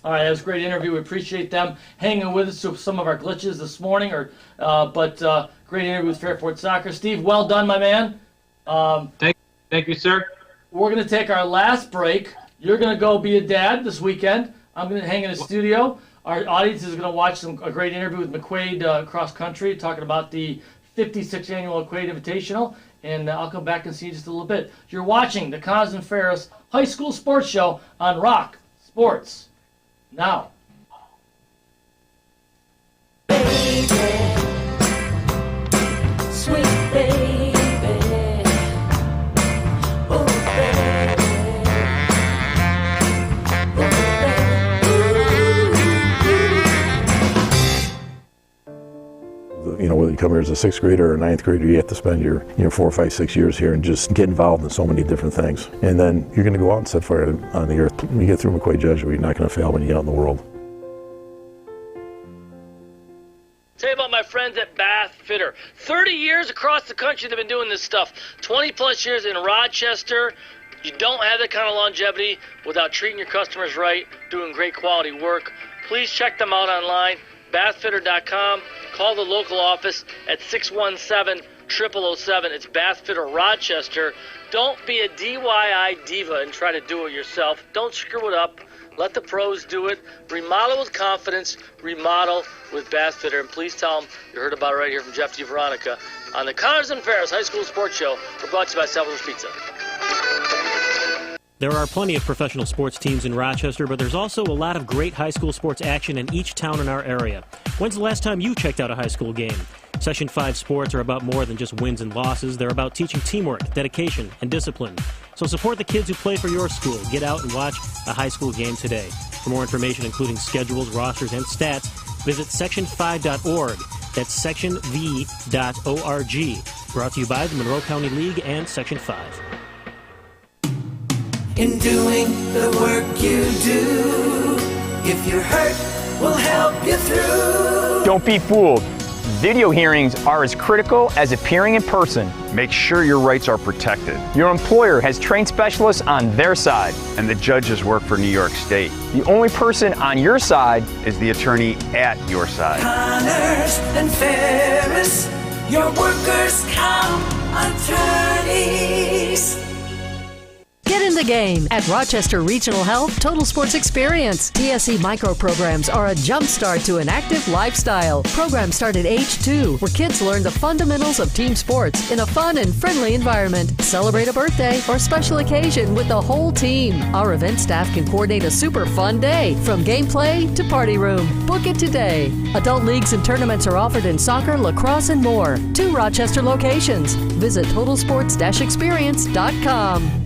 All right, that was a great interview. We appreciate them hanging with us through some of our glitches this morning. But great interview with Fairport Soccer. Steve, well done, my man. Thank you, sir. We're going to take our last break. You're going to go be a dad this weekend. I'm going to hang in the studio. Our audience is going to watch a great interview with McQUAID cross country, talking about the 56th annual McQUAID Invitational. And I'll come back and see you just a little bit. You're watching the Cougars and Ferris High School Sports Show on Rock Sports Now. Baby, sweet baby, oh baby, You know, whether you come here as a 6th grader or a 9th grader, you have to spend your 4, 5, 6 years here and just get involved in so many different things. And then you're going to go out and set fire on the earth. When you get through McQUAID Jesuit, you're not going to fail when you get out in the world. Tell you about my friends at Bath Fitter. 30 years across the country they've been doing this stuff. 20 plus years in Rochester. You don't have that kind of longevity without treating your customers right, doing great quality work. Please check them out online, bathfitter.com. Call the local office at 617-0007. It's Bath Fitter Rochester. Don't be a DIY diva and try to do it yourself. Don't screw it up. Let the pros do it. Remodel with confidence. Remodel with Bath Fitter. And please tell them you heard about it right here from Jeff DiVeronica on the Cougars and Ferris High School Sports Show. We're brought to you by Salvador's Pizza. There are plenty of professional sports teams in Rochester, but there's also a lot of great high school sports action in each town in our area. When's the last time you checked out a high school game? Section 5 sports are about more than just wins and losses. They're about teaching teamwork, dedication, and discipline. So support the kids who play for your school. Get out and watch a high school game today. For more information, including schedules, rosters, and stats, visit section5.org. That's sectionv.org. Brought to you by the Monroe County League and Section 5. in doing the work you do. If you're hurt, we'll help you through. Don't be fooled. Video hearings are as critical as appearing in person. Make sure your rights are protected. Your employer has trained specialists on their side, and the judges work for New York State. The only person on your side is the attorney at your side. Connors and Ferris, your workers' comp attorneys. Get in the game at Rochester Regional Health Total Sports Experience. TSC micro programs are a jumpstart to an active lifestyle. Programs start at age 2, where kids learn the fundamentals of team sports in a fun and friendly environment. Celebrate a birthday or special occasion with the whole team. Our event staff can coordinate a super fun day, from gameplay to party room. Book it today. Adult leagues and tournaments are offered in soccer, lacrosse, and more. 2 Rochester locations. Visit totalsports-experience.com.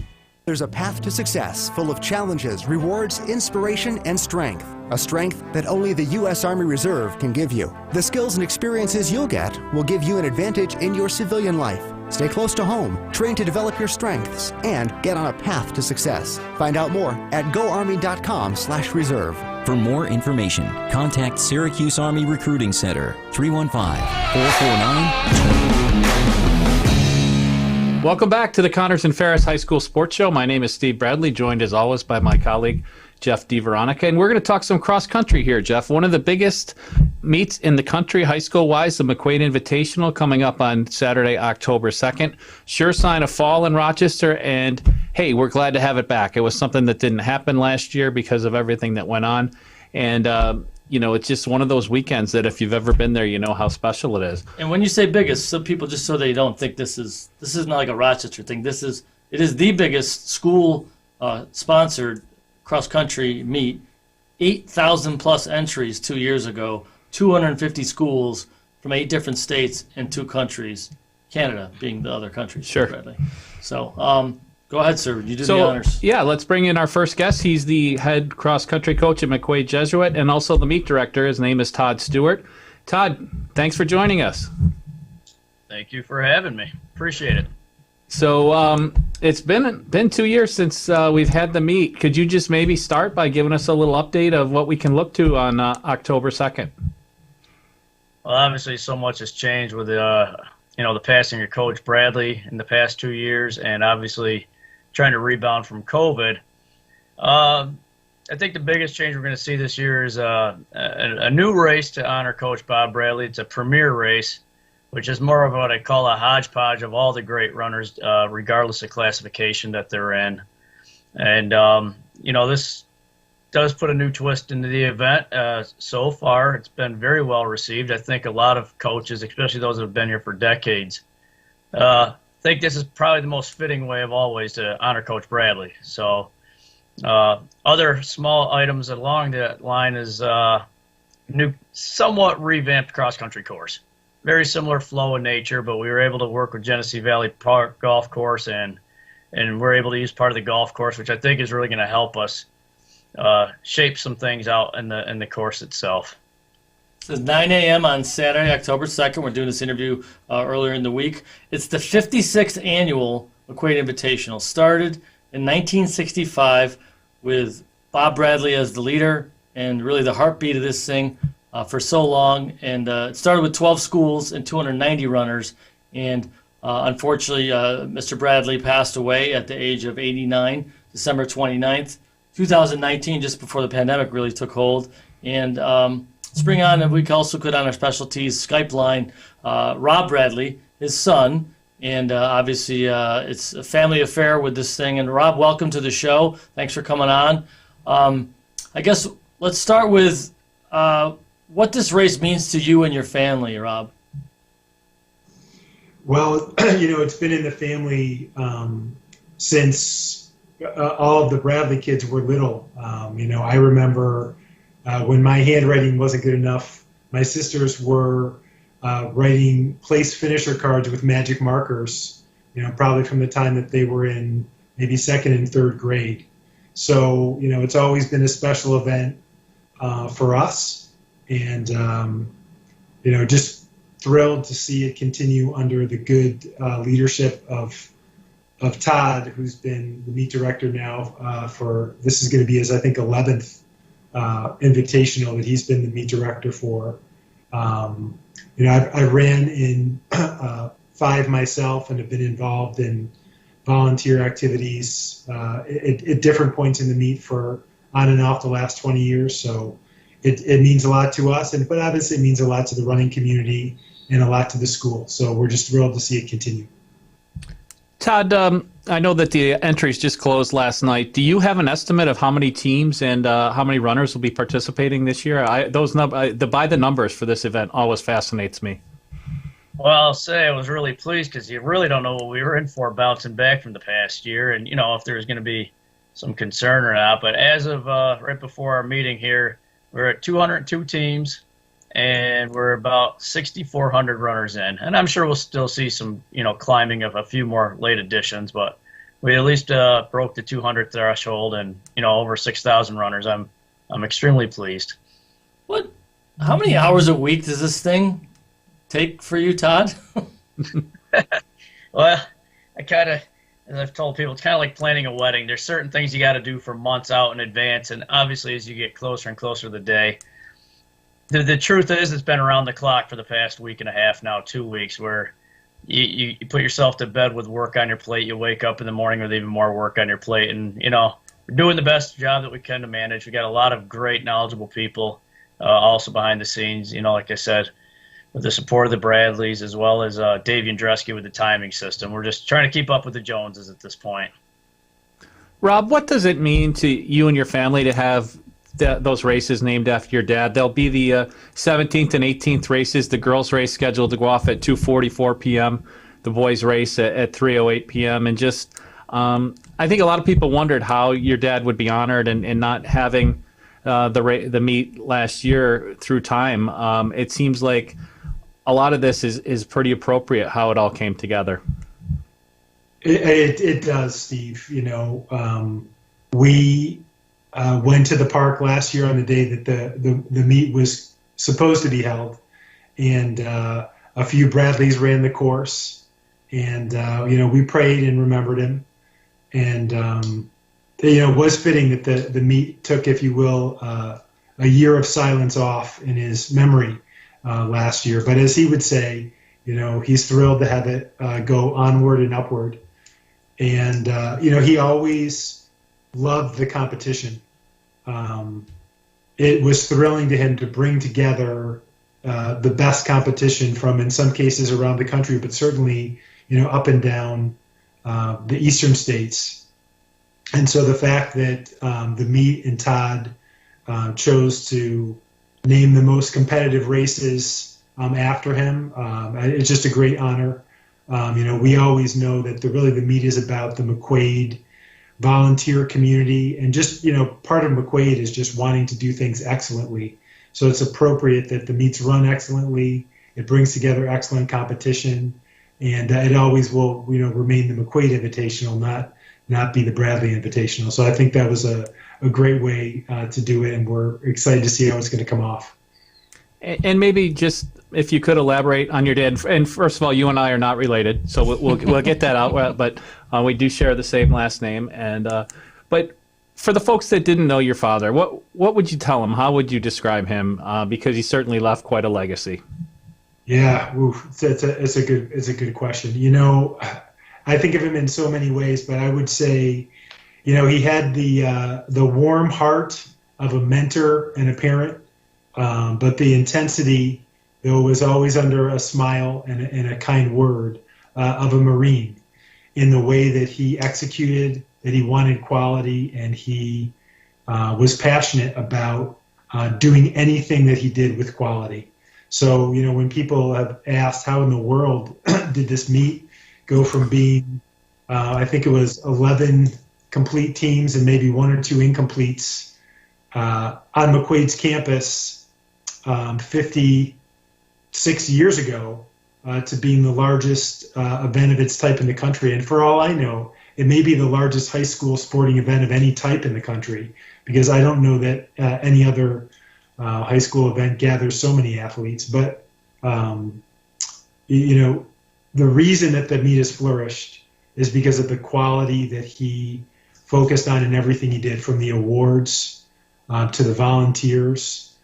There's a path to success full of challenges, rewards, inspiration, and strength. A strength that only the U.S. Army Reserve can give you. The skills and experiences you'll get will give you an advantage in your civilian life. Stay close to home, train to develop your strengths, and get on a path to success. Find out more at goarmy.com/reserve. For more information, contact Syracuse Army Recruiting Center, 315-449. Welcome back to the Connors and Ferris High School Sports Show. My name is Steve Bradley, joined as always by my colleague, Jeff DiVeronica. And we're going to talk some cross country here, Jeff. One of the biggest meets in the country, high school-wise, the McQUAID Invitational, coming up on Saturday, October 2nd. Sure sign of fall in Rochester, and hey, we're glad to have it back. It was something that didn't happen last year because of everything that went on. And, it's just one of those weekends that if you've ever been there, you know how special it is. And when you say biggest, some people, just so they don't think this is not like a Rochester thing. It is the biggest school sponsored cross-country meet. 8,000 plus entries 2 years ago, 250 schools from 8 different states and 2 countries, Canada being the other country. Sure. Bradley. So go ahead, sir. You do the honors. Yeah, let's bring in our first guest. He's the head cross-country coach at McQUAID Jesuit and also the meet director. His name is Todd Stewart. Todd, thanks for joining us. Thank you for having me. Appreciate it. So it's been 2 years since we've had the meet. Could you just maybe start by giving us a little update of what we can look to on October 2nd? Well, obviously, so much has changed with the passing of Coach Bradley in the past 2 years, and obviously trying to rebound from COVID. I think the biggest change we're going to see this year is a new race to honor Coach Bob Bradley. It's a premier race, which is more of what I call a hodgepodge of all the great runners, regardless of classification that they're in. And, this does put a new twist into the event. So far, it's been very well received. I think a lot of coaches, especially those that have been here for decades, think this is probably the most fitting way of always to honor Coach Bradley. So other small items along that line is new, somewhat revamped cross-country course. Very similar flow in nature, but we were able to work with Genesee Valley Park golf course, and we're able to use part of the golf course, which I think is really going to help us shape some things out in the course itself. It's 9 a.m. on Saturday, October 2nd. We're doing this interview earlier in the week. It's the 56th annual McQUAID Invitational. Started in 1965 with Bob Bradley as the leader and really the heartbeat of this thing for so long. And it started with 12 schools and 290 runners. And unfortunately, Mr. Bradley passed away at the age of 89, December 29th, 2019, just before the pandemic really took hold. And let's bring on, and we also could on our specialties Skype line, Rob Bradley, his son. And obviously, it's a family affair with this thing. And Rob, welcome to the show. Thanks for coming on. I guess let's start with what this race means to you and your family, Rob. Well, it's been in the family since all of the Bradley kids were little. I remember when my handwriting wasn't good enough, my sisters were writing place finisher cards with magic markers, probably from the time that they were in maybe 2nd and 3rd grade. So, it's always been a special event for us, and, just thrilled to see it continue under the good leadership of Todd, who's been the meet director now for, this is going to be his, I think, 11th invitational that he's been the meet director for. I ran in 5 myself and have been involved in volunteer activities at different points in the meet for on and off the last 20 years. So it means a lot to us, but obviously it means a lot to the running community and a lot to the school. So we're just thrilled to see it continue. Todd, I know that the entries just closed last night. Do you have an estimate of how many teams and how many runners will be participating this year? By the numbers for this event always fascinates me. Well, I'll say I was really pleased because you really don't know what we were in for bouncing back from the past year, and if there's going to be some concern or not. But as of right before our meeting here, we're at 202 teams, and we're about 6,400 runners in. And I'm sure we'll still see some, climbing of a few more late additions, but we at least broke the 200 threshold, and over 6,000 runners. I'm extremely pleased. How many hours a week does this thing take for you, Todd? Well, I as I've told people, it's kind of like planning a wedding. There's certain things you got to do for months out in advance, and obviously as you get closer and closer to the day, the truth is it's been around the clock for the past week and a half now, 2 weeks, where you put yourself to bed with work on your plate. You wake up in the morning with even more work on your plate, and we're doing the best job that we can to manage. We got a lot of great, knowledgeable people also behind the scenes. Like I said, with the support of the Bradleys, as well as Dave Yandreski with the timing system. We're just trying to keep up with the Joneses at this point. Rob, what does it mean to you and your family to have those races named after your dad? There'll be the 17th and 18th races. The girls' race scheduled to go off at 2:44 p.m. The boys' race at 3:08 p.m. And just, I think a lot of people wondered how your dad would be honored and not having the meet last year through time. It seems like a lot of this is pretty appropriate how it all came together. It does, Steve. We went to the park last year on the day that the meet was supposed to be held, and a few Bradleys ran the course, and we prayed and remembered him, and it was fitting that the meet took, if you will, a year of silence off in his memory last year. But as he would say, he's thrilled to have it go onward and upward. And, he always loved the competition. It was thrilling to him to bring together the best competition from, in some cases, around the country, but certainly, up and down the eastern states. And so the fact that the meet and Todd chose to name the most competitive races after him, it's just a great honor. We always know that the meet is about the McQUAID volunteer community, and just, part of McQUAID is just wanting to do things excellently. So it's appropriate that the meets run excellently. It brings together excellent competition, and it always will, remain the McQUAID Invitational, not be the Bradley Invitational. So I think that was a great way to do it, and we're excited to see how it's going to come off. And maybe just, if you could elaborate on your dad. And first of all, you and I are not related, so we'll get that out. But we do share the same last name. And but for the folks that didn't know your father, what would you tell them? How would you describe him? Because he certainly left quite a legacy. Yeah, it's a good question. I think of him in so many ways, but I would say, he had the warm heart of a mentor and a parent, but the intensity, though, was always under a smile and a kind word of a Marine, in the way that he executed, that he wanted quality, and he was passionate about doing anything that he did with quality. So, when people have asked how in the world did this meet go from being, I think it was 11 complete teams and maybe one or two incompletes on McQUAID's campus 56 years ago to being the largest event of its type in the country. And for all I know, it may be the largest high school sporting event of any type in the country, because I don't know that any other high school event gathers so many athletes. But, the reason that the meet has flourished is because of the quality that he focused on in everything he did, from the awards to the volunteers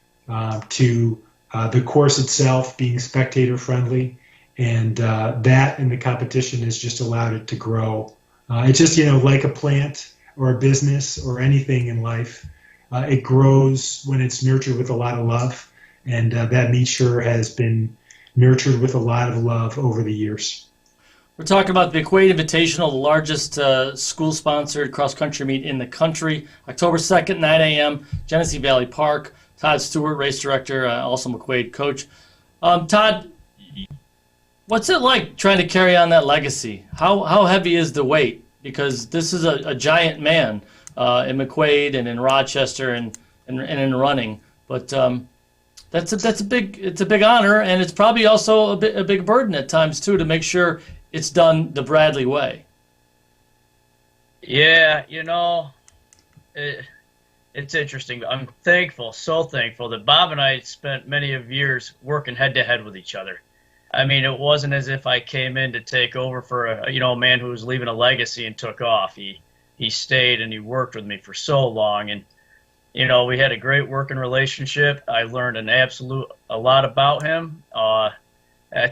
to the course itself being spectator friendly, and that and the competition has just allowed it to grow. It's just, like a plant or a business or anything in life, it grows when it's nurtured with a lot of love, and that meet sure has been nurtured with a lot of love over the years. We're talking about the McQUAID Invitational, the largest school-sponsored cross-country meet in the country. October 2nd, 9 a.m., Genesee Valley Park. Todd Stewart, race director, also McQUAID coach. Todd, what's it like trying to carry on that legacy? How heavy is the weight? Because this is a giant man in McQUAID and in Rochester and in running. But it's a big honor, and it's probably also a big burden at times too, to make sure it's done the Bradley way. Yeah, it's interesting. I'm so thankful that Bob and I spent many of years working head to head with each other. I mean, it wasn't as if I came in to take over for a man who was leaving a legacy and took off. He stayed and he worked with me for so long, and we had a great working relationship. I learned a lot about him. I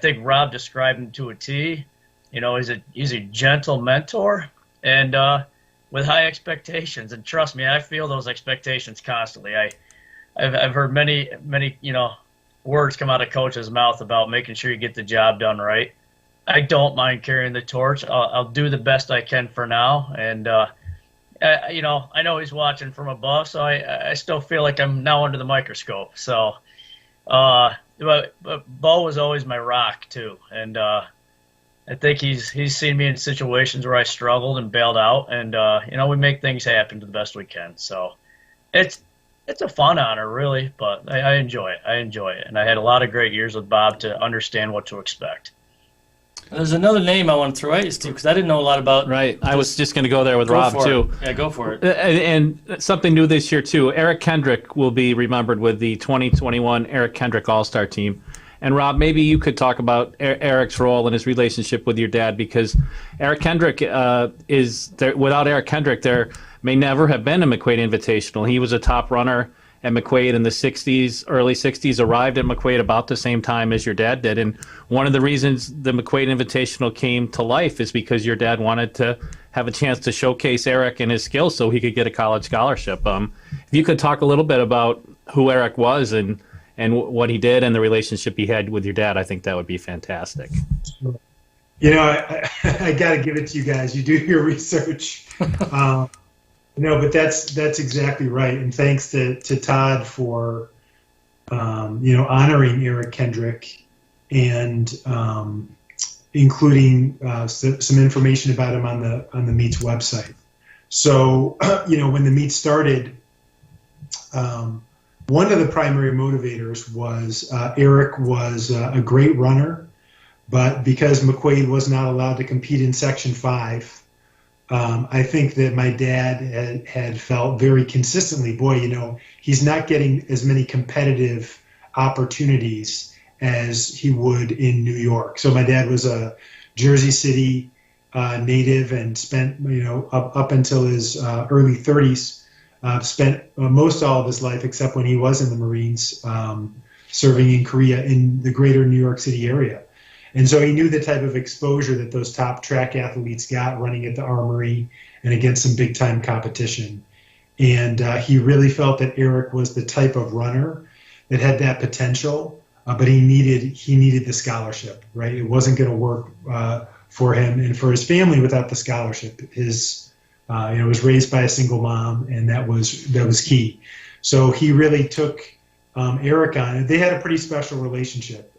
think Rob described him to a T. He's a gentle mentor and with high expectations. And trust me, I feel those expectations constantly. I've heard many words come out of coach's mouth about making sure you get the job done right. I don't mind carrying the torch. I'll do the best I can for now. And, I know he's watching from above, so I still feel like I'm now under the microscope. So, but Bo was always my rock too. And, I think he's seen me in situations where I struggled and bailed out, and we make things happen to the best we can. So it's a fun honor, really, but I enjoy it. And I had a lot of great years with Bob to understand what to expect. There's another name I want to throw at you, Steve, because I didn't know a lot about. Right. I was just going to go there with Rob, too. Yeah, go for it. And something new this year, too. Eric Kendrick will be remembered with the 2021 Eric Kendrick All-Star team. And, Rob, maybe you could talk about Eric's role and his relationship with your dad, because Eric Kendrick is there. Without Eric Kendrick, there may never have been a McQUAID Invitational. He was a top runner at McQUAID in the 60s, early 60s, arrived at McQUAID about the same time as your dad did. And one of the reasons the McQUAID Invitational came to life is because your dad wanted to have a chance to showcase Eric and his skills so he could get a college scholarship. If you could talk a little bit about who Eric was and what he did and the relationship he had with your dad, I think that would be fantastic. I got to give it to you guys. You do your research. But that's exactly right. And thanks to Todd for, honoring Eric Kendrick and including some information about him on the Meets website. So, when the Meet started, one of the primary motivators was Eric was a great runner, but because McQUAID was not allowed to compete in Section 5, I think that my dad had felt very consistently, he's not getting as many competitive opportunities as he would in New York. So my dad was a Jersey City native and spent, up until his early 30s, spent most all of his life, except when he was in the Marines, serving in Korea in the greater New York City area. And so he knew the type of exposure that those top track athletes got running at the Armory and against some big-time competition. And he really felt that Eric was the type of runner that had that potential, but he needed the scholarship, right? It wasn't going to work for him and for his family without the scholarship. His was raised by a single mom, and that was key. So he really took Eric on, and they had a pretty special relationship.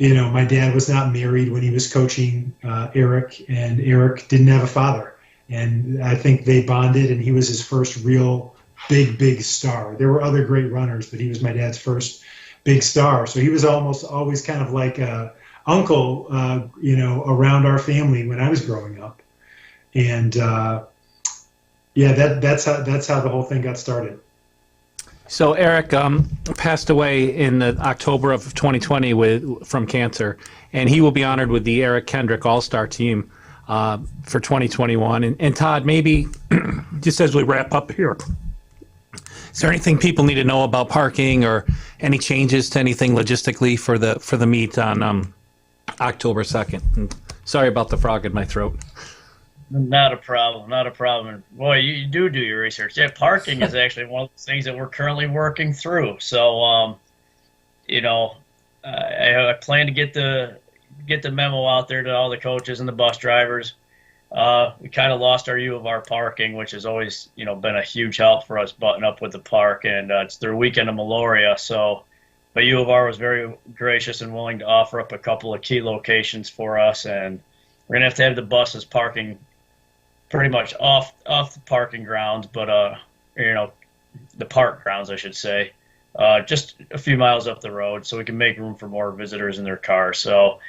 My dad was not married when he was coaching Eric, and Eric didn't have a father. And I think they bonded, and he was his first real big star. There were other great runners, but he was my dad's first big star. So he was almost always kind of like a uncle, around our family when I was growing up. And that's how the whole thing got started. So Eric passed away in October of 2020 from cancer, and he will be honored with the Eric Kendrick All-Star team for 2021. And Todd, maybe just as we wrap up here, is there anything people need to know about parking or any changes to anything logistically for the meet on October 2nd? And sorry about the frog in my throat. Not a problem. Boy, you do your research. Yeah, parking is actually one of the things that we're currently working through. So, I plan to get the memo out there to all the coaches and the bus drivers. We kind of lost our U of R parking, which has always, been a huge help for us button up with the park, and it's their weekend of Meloria. So, but U of R was very gracious and willing to offer up a couple of key locations for us, and we're gonna have to have the buses parking pretty much off the parking grounds, but the park grounds, I should say, just a few miles up the road, so we can make room for more visitors in their cars. So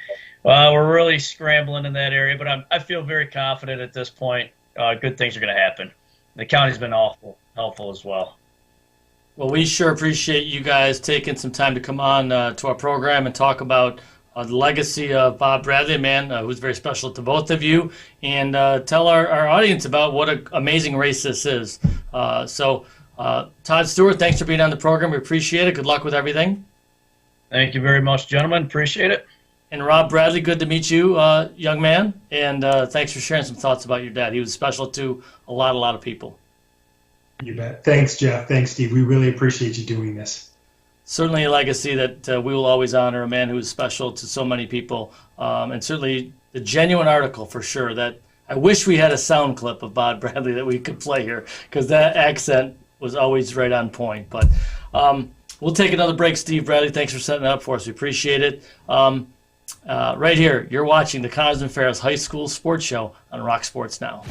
we're really scrambling in that area, but I feel very confident at this point. Good things are going to happen. The county's been helpful as well. Well, we sure appreciate you guys taking some time to come on to our program and talk about the legacy of Bob Bradley, a man who's very special to both of you, and tell our audience about what an amazing race this is. Todd Stewart, thanks for being on the program. We appreciate it. Good luck with everything. Thank you very much, gentlemen. Appreciate it. And Rob Bradley, good to meet you, young man. And thanks for sharing some thoughts about your dad. He was special to a lot of people. You bet. Thanks, Jeff. Thanks, Steve. We really appreciate you doing this. Certainly a legacy that we will always honor, a man who is special to so many people. And certainly the genuine article for sure. That I wish we had a sound clip of Bob Bradley that we could play here, because that accent was always right on point. But we'll take another break. Steve Bradley, thanks for setting it up for us. We appreciate it. Right here, you're watching the Cougars and Ferris High School Sports Show on Rock Sports Now.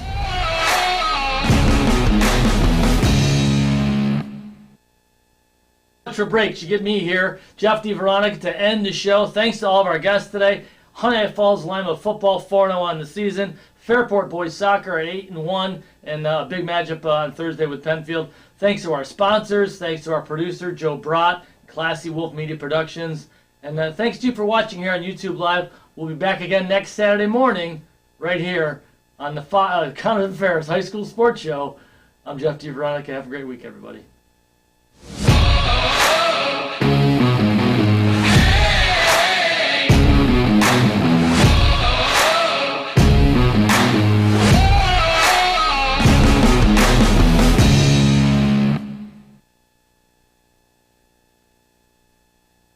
For breaks, you get me here, Jeff DiVeronica, to end the show. Thanks to all of our guests today. Honey Falls Lima football 4-0 on the season. Fairport boys soccer at 8-1, and a big matchup on Thursday with Penfield. Thanks to our sponsors. Thanks to our producer Joe Brott, Classy Wolf Media Productions, and thanks to you for watching here on YouTube Live. We'll be back again next Saturday morning, right here on the Cougars and Ferris High School Sports Show. I'm Jeff DiVeronica. Have a great week, everybody.